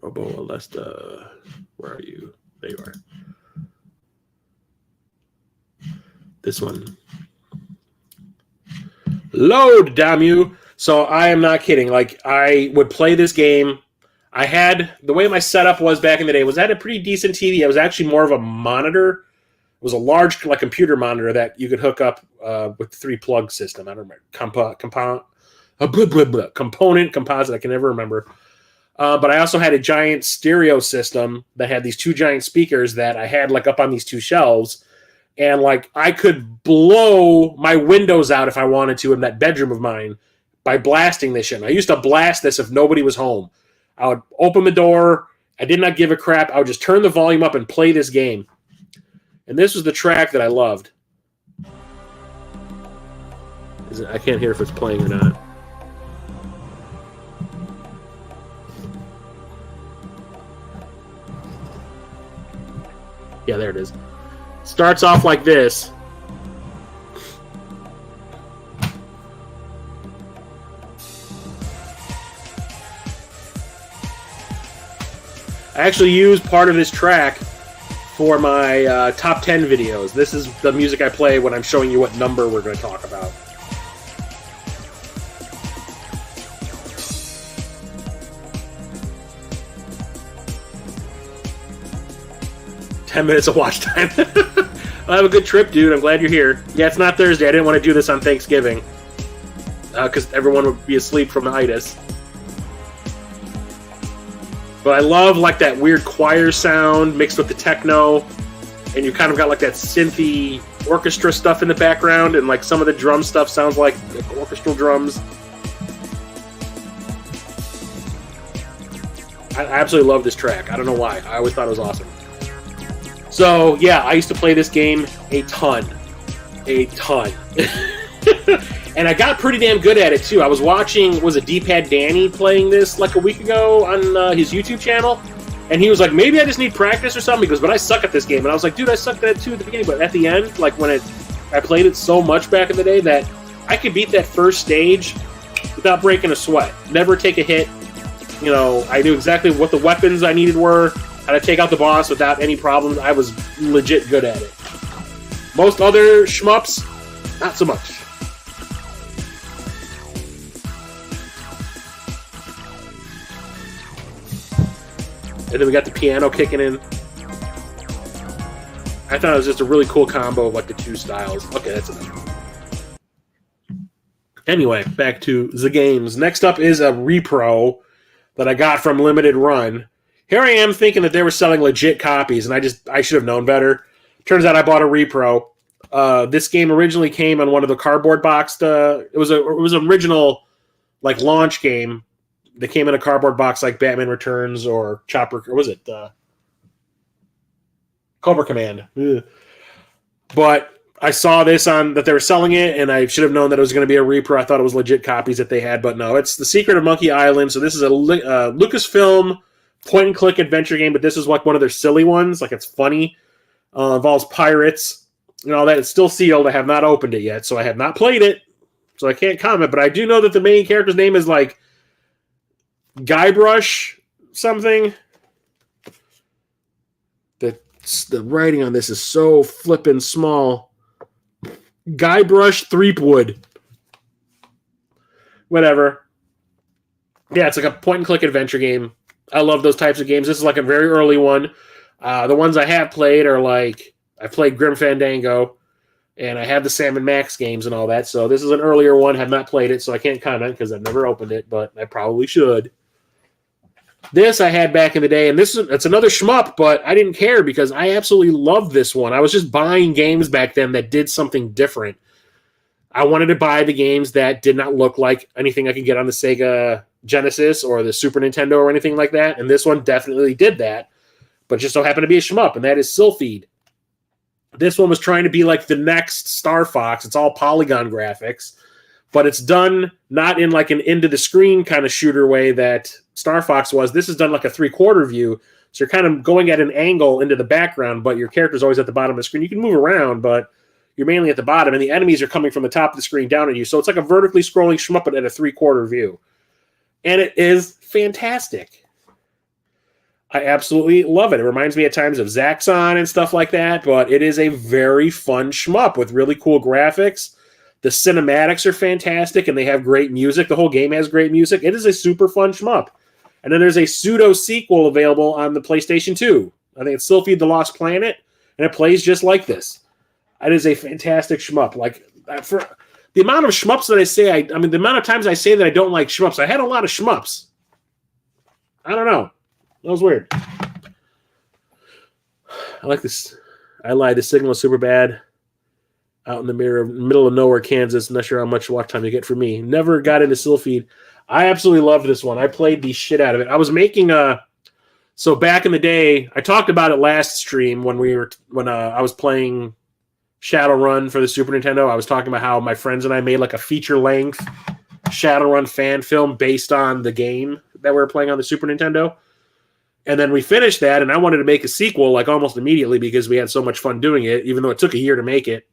Robo Alesta. Where are you? There you are. This one. Load, damn you. So I am not kidding. Like, I would play this game. I had, the way my setup was back in the day was I had a pretty decent TV. It was actually more of a monitor. It was a large like computer monitor that you could hook up with the 3-plug system. I don't remember. Component, composite, I can never remember. But I also had a giant stereo system that had these 2 giant speakers that I had like up on these 2 shelves. And like I could blow my windows out if I wanted to in that bedroom of mine by blasting this shit. And I used to blast this if nobody was home. I would open the door. I did not give a crap. I would just turn the volume up and play this game. And this was the track that I loved. I can't hear if it's playing or not. Yeah, there it is. Starts off like this. I actually used part of this track for my top 10 videos. This is the music I play when I'm showing you what number we're going to talk about. Minutes of watch time. Well, have a good trip, dude. I'm glad you're here. Yeah, it's not Thursday. I didn't want to do this on Thanksgiving because everyone would be asleep from the itis. But I love like that weird choir sound mixed with the techno, and you kind of got like that synthy orchestra stuff in the background, and like some of the drum stuff sounds like orchestral drums. I absolutely love this track. I don't know why. I always thought it was awesome. So, yeah, I used to play this game a ton. A ton. And I got pretty damn good at it, too. I was watching, was it D-Pad Danny playing this like a week ago on his YouTube channel? And he was like, maybe I just need practice or something. He goes, but I suck at this game. And I was like, dude, I sucked at it, too, at the beginning. But at the end, like when I played it so much back in the day that I could beat that first stage without breaking a sweat. Never take a hit. You know, I knew exactly what the weapons I needed were, how to take out the boss without any problems. I was legit good at it. Most other shmups, not so much. And then we got the piano kicking in. I thought it was just a really cool combo of like the two styles. Okay, that's enough. Anyway, back to the games. Next up is a repro that I got from Limited Run. Here I am thinking that they were selling legit copies, and I should have known better. Turns out I bought a repro. This game originally came on one of the cardboard boxed. It was an original like launch game that came in a cardboard box like Batman Returns or Chopper, or was it Cobra Command? Ugh. But I saw this on that they were selling it, and I should have known that it was going to be a repro. I thought it was legit copies that they had, but no, it's The Secret of Monkey Island. So this is a Lucasfilm point-and-click adventure game, but this is like one of their silly ones. Like, it's funny. Involves pirates and all that. It's still sealed. I have not opened it yet, so I have not played it, so I can't comment. But I do know that the main character's name is like Guybrush something. The writing on this is so flippin' small. Guybrush Threepwood. Whatever. Yeah, it's like a point-and-click adventure game. I love those types of games. This is like a very early one. The ones I have played are like, I've played Grim Fandango, and I have the Sam & Max games and all that, so this is an earlier one. Have not played it, so I can't comment because I've never opened it, but I probably should. This I had back in the day, and it's another shmup, but I didn't care because I absolutely loved this one. I was just buying games back then that did something different. I wanted to buy the games that did not look like anything I could get on the Sega Genesis or the Super Nintendo or anything like that, and this one definitely did that, but just so happened to be a shmup, and that is Sylphid. This one was trying to be like the next Star Fox. It's all polygon graphics, but it's done not in like an into-the-screen kind of shooter way that Star Fox was. This is done like a three-quarter view, so you're kind of going at an angle into the background, but your character's always at the bottom of the screen. You can move around, but you're mainly at the bottom, and the enemies are coming from the top of the screen down at you, so it's like a vertically scrolling shmup, but at a three-quarter view. And it is fantastic. I absolutely love it. It reminds me at times of Zaxxon and stuff like that, but it is a very fun shmup with really cool graphics. The cinematics are fantastic, and they have great music. The whole game has great music. It is a super fun shmup. And then there's a pseudo-sequel available on the PlayStation 2. I think it's Sylphid the Lost Planet, and it plays just like this. It is a fantastic shmup. Like, for the amount of shmups that I say, I mean, the amount of times I say that I don't like shmups, I had a lot of shmups. I don't know. That was weird. I like this. I lied. The signal is super bad. Out in the middle of nowhere, Kansas. Not sure how much watch time you get for me. Never got into Sylphid. I absolutely love this one. I played the shit out of it. I was making so back in the day, I talked about it last stream when I was playing Shadowrun for the Super Nintendo. I was talking about how my friends and I made like a feature-length Shadowrun fan film based on the game that we were playing on the Super Nintendo. And then we finished that, and I wanted to make a sequel like almost immediately because we had so much fun doing it, even though it took a year to make it.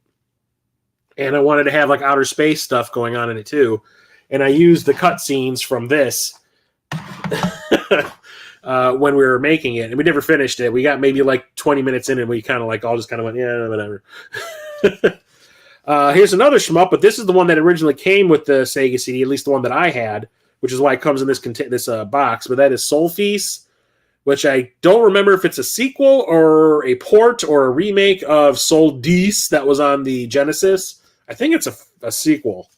And I wanted to have like outer space stuff going on in it too. And I used the cutscenes from this when we were making it. And we never finished it. We got maybe like 20 minutes in, and we kind of like all just kind of went, yeah, whatever. Here's another shmup, but this is the one that originally came with the Sega CD, at least the one that I had, which is why it comes in this box. But that is Soul Feast, which I don't remember if it's a sequel or a port or a remake of Soul Dees that was on the Genesis. I think it's a sequel.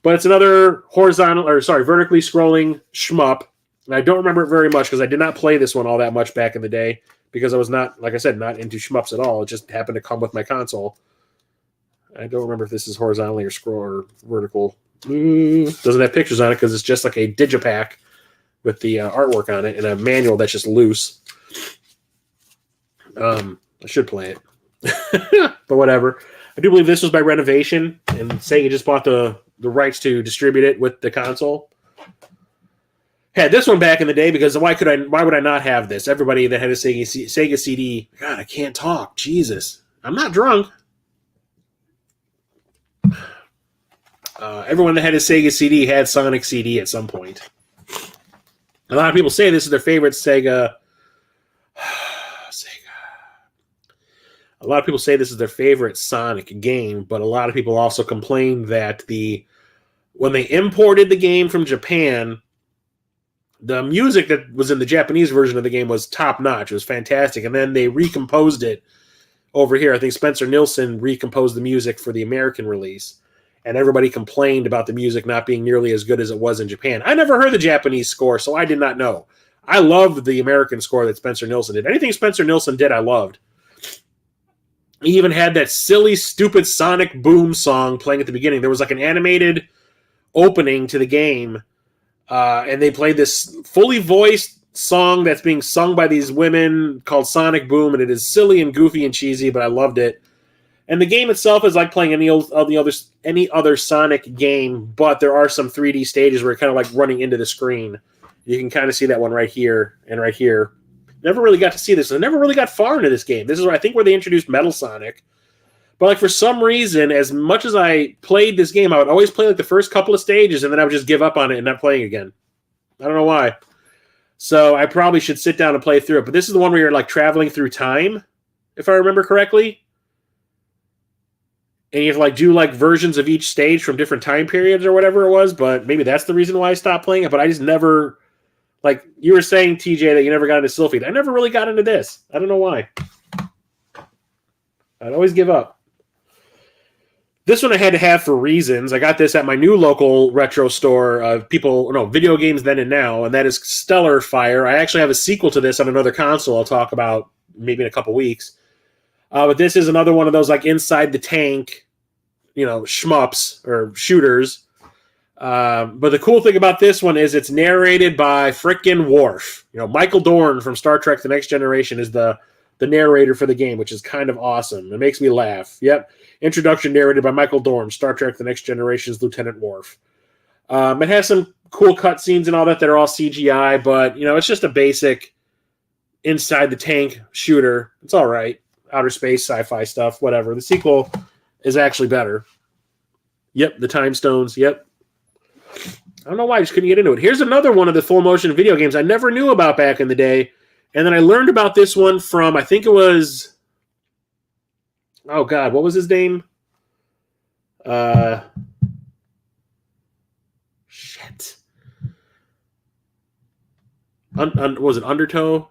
But it's another vertically scrolling shmup. And I don't remember it very much because I did not play this one all that much back in the day. because I was not, like I said, not into shmups at all. It just happened to come with my console. I don't remember if this is horizontally or scroll or vertical. Doesn't have pictures on it because it's just like a digipack with the artwork on it and a manual that's just loose. I should play it. But whatever. I do believe this was by Renovation, and Sega just bought the rights to distribute it with the console. Had this one back in the day because why would I not have this? Everybody that had a Sega CD, God, I can't talk. Jesus. I'm not drunk. Everyone that had a Sega CD had Sonic CD at some point. A lot of people say this is their favorite Sega. A lot of people say this is their favorite Sonic game, but a lot of people also complain that when they imported the game from Japan, the music that was in the Japanese version of the game was top-notch. It was fantastic. And then they recomposed it over here. I think Spencer Nilsson recomposed the music for the American release. And everybody complained about the music not being nearly as good as it was in Japan. I never heard the Japanese score, so I did not know. I loved the American score that Spencer Nilsson did. Anything Spencer Nilsson did, I loved. He even had that silly, stupid Sonic Boom song playing at the beginning. There was like an animated opening to the game, and they played this fully voiced song that's being sung by these women called Sonic Boom, and it is silly and goofy and cheesy, but I loved it. And the game itself is like playing any other Sonic game, but there are some 3D stages where you're kind of like running into the screen. You can kind of see that one right here and right here. Never really got to see this. I never really got far into this game. This is, I think, where they introduced Metal Sonic. But like for some reason, as much as I played this game, I would always play like the first couple of stages, and then I would just give up on it and not playing again. I don't know why. So I probably should sit down and play through it. But this is the one where you're like traveling through time, if I remember correctly. And you have to like do like versions of each stage from different time periods or whatever it was. But maybe that's the reason why I stopped playing it. But I just never, like you were saying, TJ, that you never got into Sylphid. I never really got into this. I don't know why. I'd always give up. This one I had to have for reasons. I got this at my new local retro store of video games then and now, and that is Stellar Fire. I actually have a sequel to this on another console I'll talk about maybe in a couple weeks. But this is another one of those like inside the tank, shmups or shooters. But the cool thing about this one is it's narrated by frickin' Worf. Michael Dorn from Star Trek The Next Generation is the narrator for the game, which is kind of awesome. It makes me laugh. Yep. Introduction narrated by Michael Dorn, Star Trek The Next Generation's Lieutenant Worf. It has some cool cutscenes and all that are all CGI, but, it's just a basic inside the tank shooter. It's all right. Outer space, sci-fi stuff, whatever. The sequel is actually better. Yep, the Time Stones. Yep. I don't know why I just couldn't get into it. Here's another one of the full motion video games I never knew about back in the day. And then I learned about this one from, I think it was, oh God, what was his name? Shit. Was it Undertow?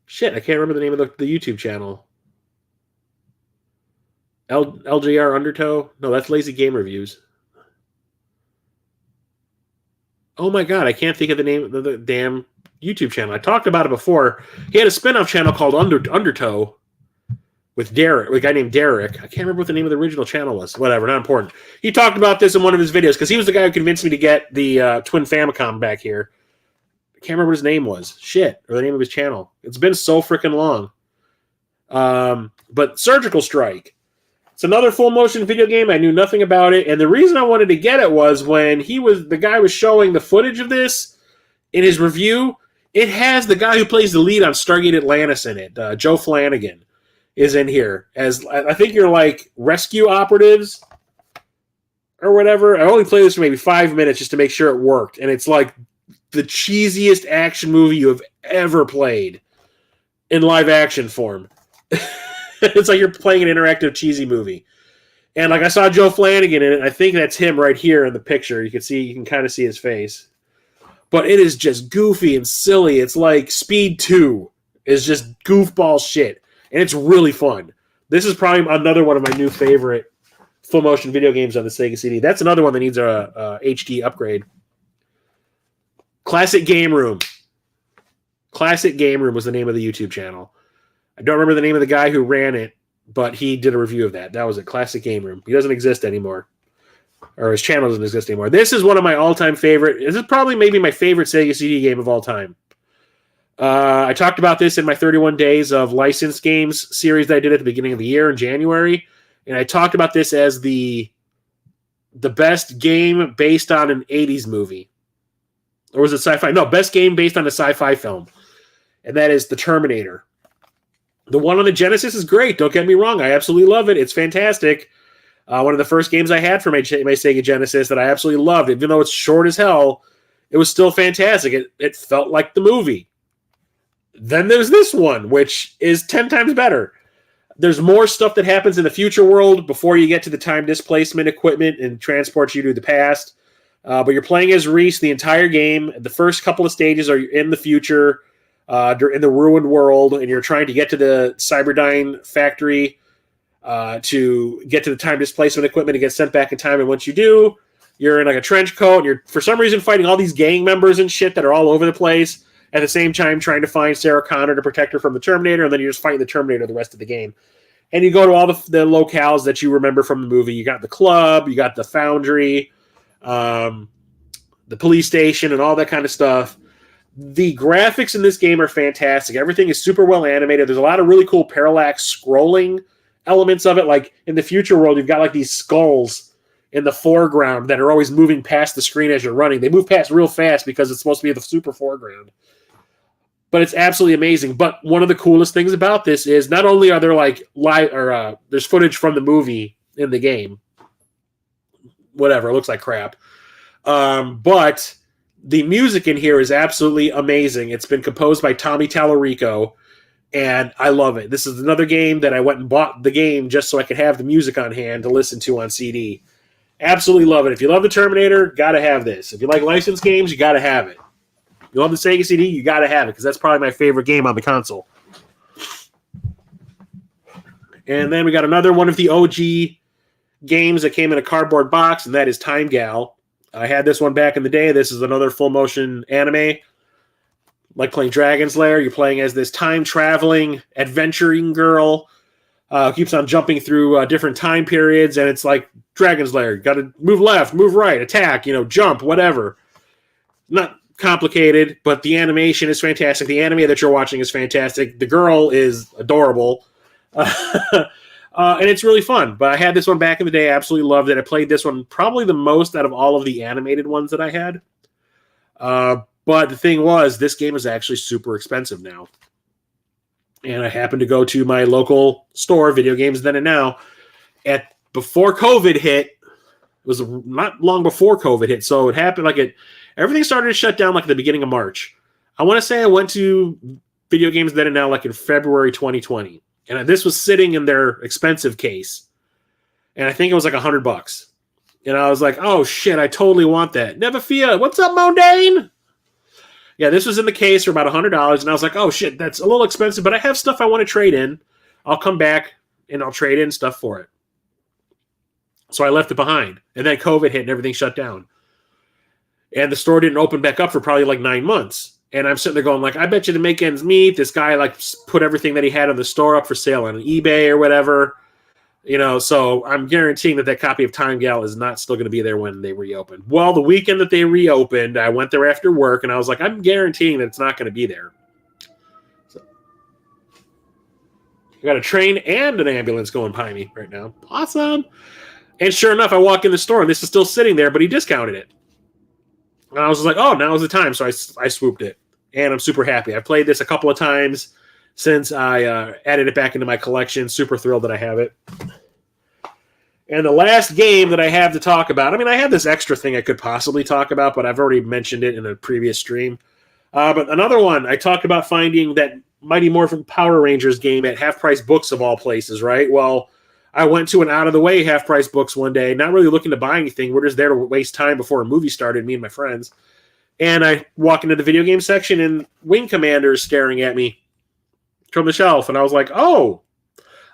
Shit, I can't remember the name of the YouTube channel. LJR Undertow? No, that's Lazy Game Reviews. Oh my God, I can't think of the name of the damn YouTube channel. I talked about it before. He had a spin-off channel called Undertow with Derek, a guy named Derek. I can't remember what the name of the original channel was. Whatever, not important. He talked about this in one of his videos because he was the guy who convinced me to get the Twin Famicom back here. I can't remember what his name was. Shit, or the name of his channel. It's been so freaking long. But Surgical Strike. It's another full motion video game. I knew nothing about it. And the reason I wanted to get it was when the guy was showing the footage of this in his review, it has the guy who plays the lead on Stargate Atlantis in it. Joe Flanagan is in here as, I think you're like rescue operatives or whatever. I only played this for maybe 5 minutes just to make sure it worked. And it's like the cheesiest action movie you have ever played in live action form. It's like you're playing an interactive cheesy movie. And like I saw Joe Flanagan in it. I think that's him right here in the picture. You can kind of see his face. But it is just goofy and silly. It's like Speed 2 is just goofball shit. And it's really fun. This is probably another one of my new favorite full motion video games on the Sega CD. That's another one that needs a HD upgrade. Classic Game Room. Classic Game Room was the name of the YouTube channel. I don't remember the name of the guy who ran it, but he did a review of that. That was it, Classic Game Room. He doesn't exist anymore. Or his channel doesn't exist anymore. This is one of my all-time favorite. This is probably maybe my favorite Sega CD game of all time. I talked about this in my 31 Days of Licensed Games series that I did at the beginning of the year in January. And I talked about this as the best game based on an 80s movie. Or was it sci-fi? No, best game based on a sci-fi film. And that is The Terminator. The one on the Genesis is great. Don't get me wrong. I absolutely love it. It's fantastic. One of the first games I had for my Sega Genesis that I absolutely loved. Even though it's short as hell, it was still fantastic. It felt like the movie. Then there's this one, which is 10 times better. There's more stuff that happens in the future world before you get to the time displacement equipment and transports you to the past. But you're playing as Reese the entire game. The first couple of stages are in the future, in the ruined world, and you're trying to get to the Cyberdyne factory to get to the time displacement equipment to get sent back in time. And once you do, you're in like a trench coat, and you're for some reason fighting all these gang members and shit that are all over the place. At the same time, trying to find Sarah Connor to protect her from the Terminator, and then you're just fighting the Terminator the rest of the game. And you go to all the locales that you remember from the movie. You got the club, you got the foundry, the police station, and all that kind of stuff. The graphics in this game are fantastic. Everything is super well animated. There's a lot of really cool parallax scrolling elements of it. Like in the future world, you've got like these skulls in the foreground that are always moving past the screen as you're running. They move past real fast because it's supposed to be the super foreground. But it's absolutely amazing. But one of the coolest things about this is not only are there like there's footage from the movie in the game. Whatever, it looks like crap. But the music in here is absolutely amazing. It's been composed by Tommy Tallarico, and I love it. This is another game that I went and bought the game just so I could have the music on hand to listen to on CD. Absolutely love it. If you love the Terminator, gotta have this. If you like licensed games, you gotta have it. You love the Sega CD, you got to have it, because that's probably my favorite game on the console. And then we got another one of the OG games that came in a cardboard box, and that is Time Gal. I had this one back in the day. This is another full-motion anime. Like playing Dragon's Lair, you're playing as this time-traveling, adventuring girl. Keeps on jumping through different time periods, and it's like Dragon's Lair. You got to move left, move right, attack, jump, whatever. Not complicated, but the animation is fantastic. The anime that you're watching is fantastic. The girl is adorable. And it's really fun. But I had this one back in the day. I absolutely loved it. I played this one probably the most out of all of the animated ones that I had. But the thing was, this game is actually super expensive now. And I happened to go to my local store, Video Games Then and Now, before COVID hit. It was not long before COVID hit, so it happened everything started to shut down like at the beginning of March. I want to say I went to Video Games Then and Now like in February 2020. And this was sitting in their expensive case. And I think it was like $100. And I was like, oh shit, I totally want that. Nevafia, what's up, Modane? Yeah, this was in the case for about $100. And I was like, oh shit, that's a little expensive, but I have stuff I want to trade in. I'll come back and I'll trade in stuff for it. So I left it behind. And then COVID hit and everything shut down. And the store didn't open back up for probably like 9 months. And I'm sitting there going like, I bet you to make ends meet, this guy like put everything that he had in the store up for sale on eBay or whatever. So I'm guaranteeing that copy of Time Gal is not still going to be there when they reopen. Well, the weekend that they reopened, I went there after work and I was like, I'm guaranteeing that it's not going to be there. So I got a train and an ambulance going by me right now. Awesome. And sure enough, I walk in the store and this is still sitting there, but he discounted it. And I was like, oh, now's the time. So I swooped it. And I'm super happy. I've played this a couple of times since I added it back into my collection. Super thrilled that I have it. And the last game that I have to talk about, I have this extra thing I could possibly talk about, but I've already mentioned it in a previous stream. But another one, I talked about finding that Mighty Morphin Power Rangers game at Half Price Books of all places, right? Well, I went to an out-of-the-way Half Price Books one day, not really looking to buy anything. We're just there to waste time before a movie started, me and my friends. And I walk into the video game section, and Wing Commander is staring at me from the shelf. And I was like, oh,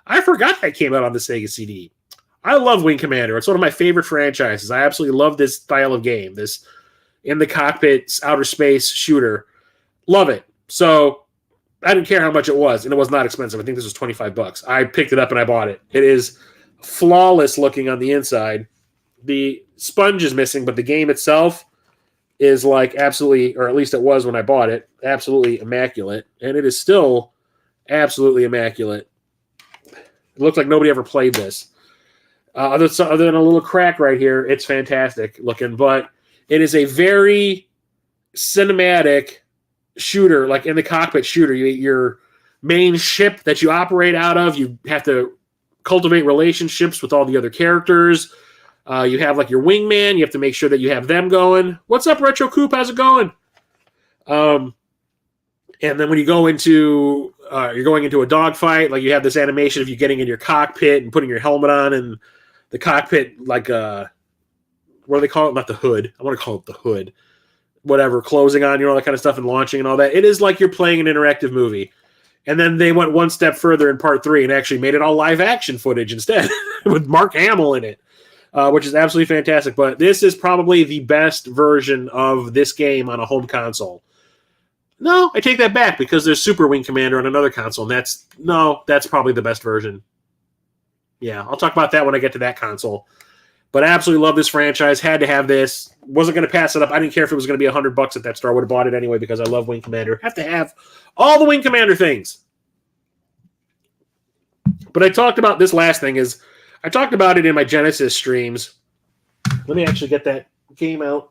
I forgot that came out on the Sega CD. I love Wing Commander. It's one of my favorite franchises. I absolutely love this style of game, this in-the-cockpit outer space shooter. Love it. So I didn't care how much it was, and it was not expensive. I think this was $25. I picked it up and I bought it. It is flawless looking on the inside. The sponge is missing, but the game itself is like absolutely, or at least it was when I bought it, absolutely immaculate. And it is still absolutely immaculate. It looks like nobody ever played this. Other than a little crack right here, it's fantastic looking, but it is a very cinematic shooter, like in the cockpit shooter. Your main ship that you operate out of, you have to cultivate relationships with all the other characters. You have like your wingman. You have to make sure that you have them going. What's up, Retro Coop? How's it going? And then when you go into, you're going into a dogfight, like you have this animation of you getting in your cockpit and putting your helmet on, and the cockpit, like what do they call it? Not the hood. I want to call it the hood. Whatever, closing on you, all that kind of stuff, and launching and all that. It is like you're playing an interactive movie. And then they went one step further in part 3 and actually made it all live action footage instead with Mark Hamill in it, which is absolutely fantastic. But this is probably the best version of this game on a home console. No, I take that back because there's Super Wing Commander on another console, and that's probably the best version. Yeah, I'll talk about that when I get to that console. But I absolutely love this franchise. Had to have this. Wasn't going to pass it up. I didn't care if it was going to be $100 at that store. I would have bought it anyway because I love Wing Commander. Have to have all the Wing Commander things. But I talked about this last thing is I talked about it in my Genesis streams. Let me actually get that game out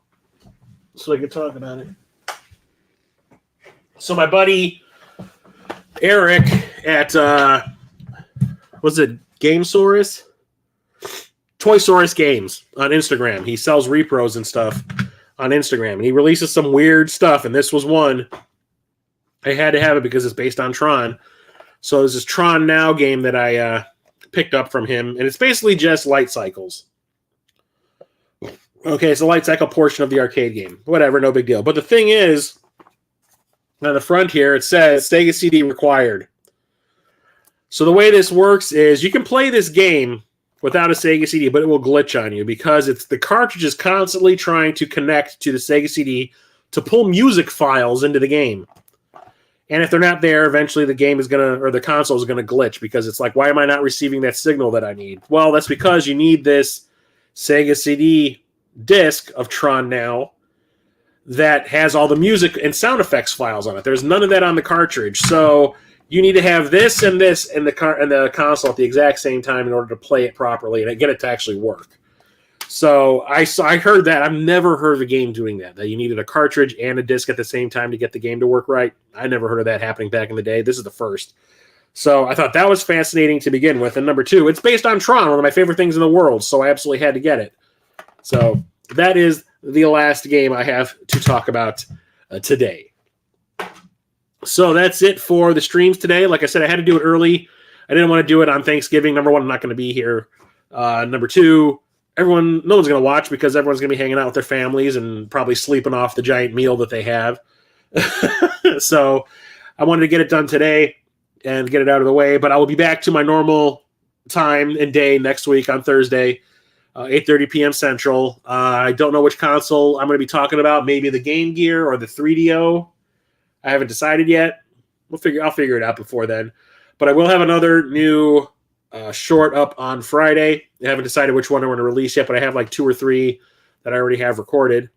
so I can talk about it. So my buddy Eric at was it Gamesaurus? Toysaurus Games on Instagram. He sells repros and stuff on Instagram, and he releases some weird stuff, and this was one. I had to have it because it's based on Tron. So there's this Tron Now game that I picked up from him, and it's basically just light cycles. Okay, it's the light cycle portion of the arcade game. Whatever, no big deal. But the thing is, on the front here, it says Sega CD required. So the way this works is you can play this game without a Sega CD, but it will glitch on you because the cartridge is constantly trying to connect to the Sega CD to pull music files into the game. And if they're not there, eventually the game is the console is going to glitch because it's like, why am I not receiving that signal that I need? Well, that's because you need this Sega CD disc of Tron Now that has all the music and sound effects files on it. There's none of that on the cartridge. So you need to have this and this in the console at the exact same time in order to play it properly and get it to actually work. So I heard that. I've never heard of a game doing that you needed a cartridge and a disc at the same time to get the game to work right. I never heard of that happening back in the day. This is the first. So I thought that was fascinating to begin with. And number 2, it's based on Tron, one of my favorite things in the world, so I absolutely had to get it. So that is the last game I have to talk about today. So that's it for the streams today. Like I said, I had to do it early. I didn't want to do it on Thanksgiving. Number 1, I'm not going to be here. Number 2, no one's going to watch because everyone's going to be hanging out with their families and probably sleeping off the giant meal that they have. So I wanted to get it done today and get it out of the way. But I will be back to my normal time and day next week on Thursday, 8:30 p.m. Central. I don't know which console I'm going to be talking about. Maybe the Game Gear or the 3DO. I haven't decided yet. I'll figure it out before then. But I will have another new short up on Friday. I haven't decided which one I want to release yet, but I have like 2 or 3 that I already have recorded.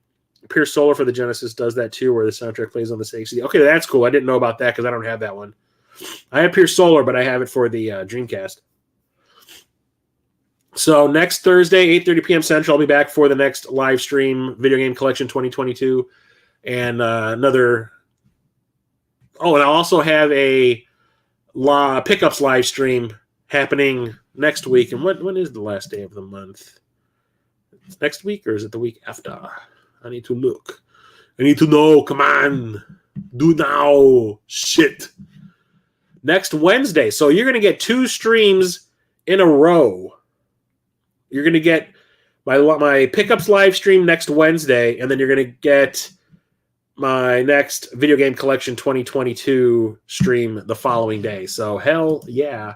Pierce Solar for the Genesis does that too, where the soundtrack plays on the Sega CD. Okay, that's cool. I didn't know about that because I don't have that one. I have Pierce Solar, but I have it for the Dreamcast. So next Thursday, 8:30 p.m. Central, I'll be back for the next live stream, Video Game Collection 2022, and another. Oh, and I'll also have a pickups live stream happening next week. And when is the last day of the month? It's next week, or is it the week after? I need to look. I need to know. Come on. Do now. Shit. Next Wednesday. So you're going to get 2 streams in a row. You're going to get my pickups live stream next Wednesday, and then you're going to get my next Video Game Collection 2022 stream the following day. So hell yeah.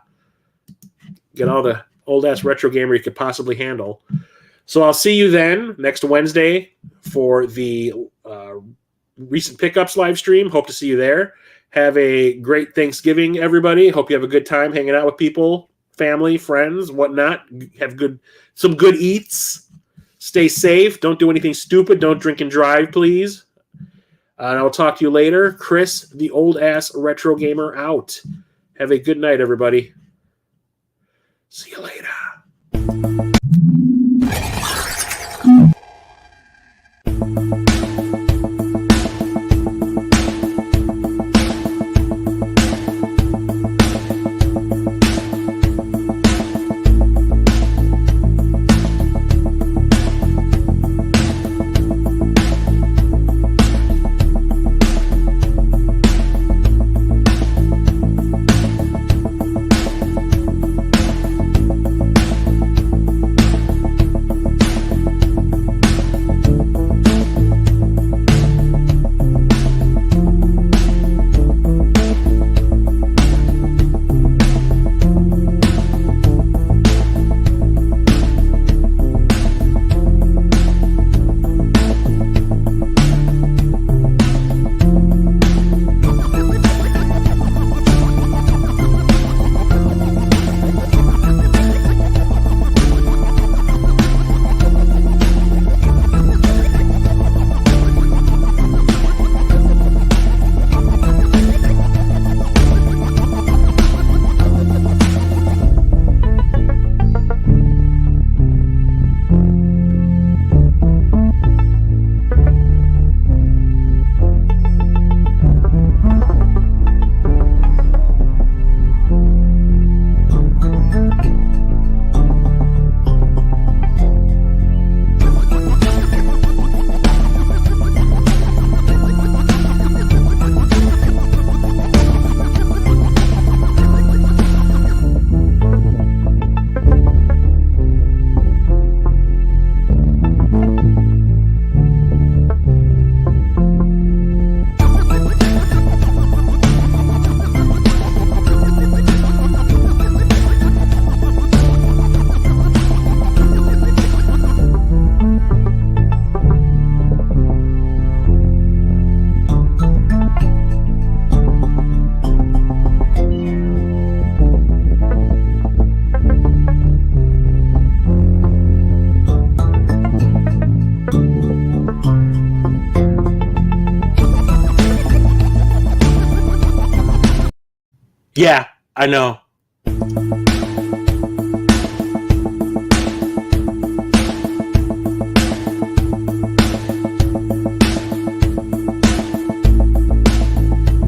Get all the old-ass retro gamer you could possibly handle. So I'll see you then next Wednesday for the recent pickups live stream. Hope to see you there. Have a great Thanksgiving, everybody. Hope you have a good time hanging out with people, family, friends, whatnot. Have some good eats. Stay safe. Don't do anything stupid. Don't drink and drive, please. And I'll talk to you later. Chris, the old ass retro gamer, out. Have a good night, everybody. See you later. Yeah, I know.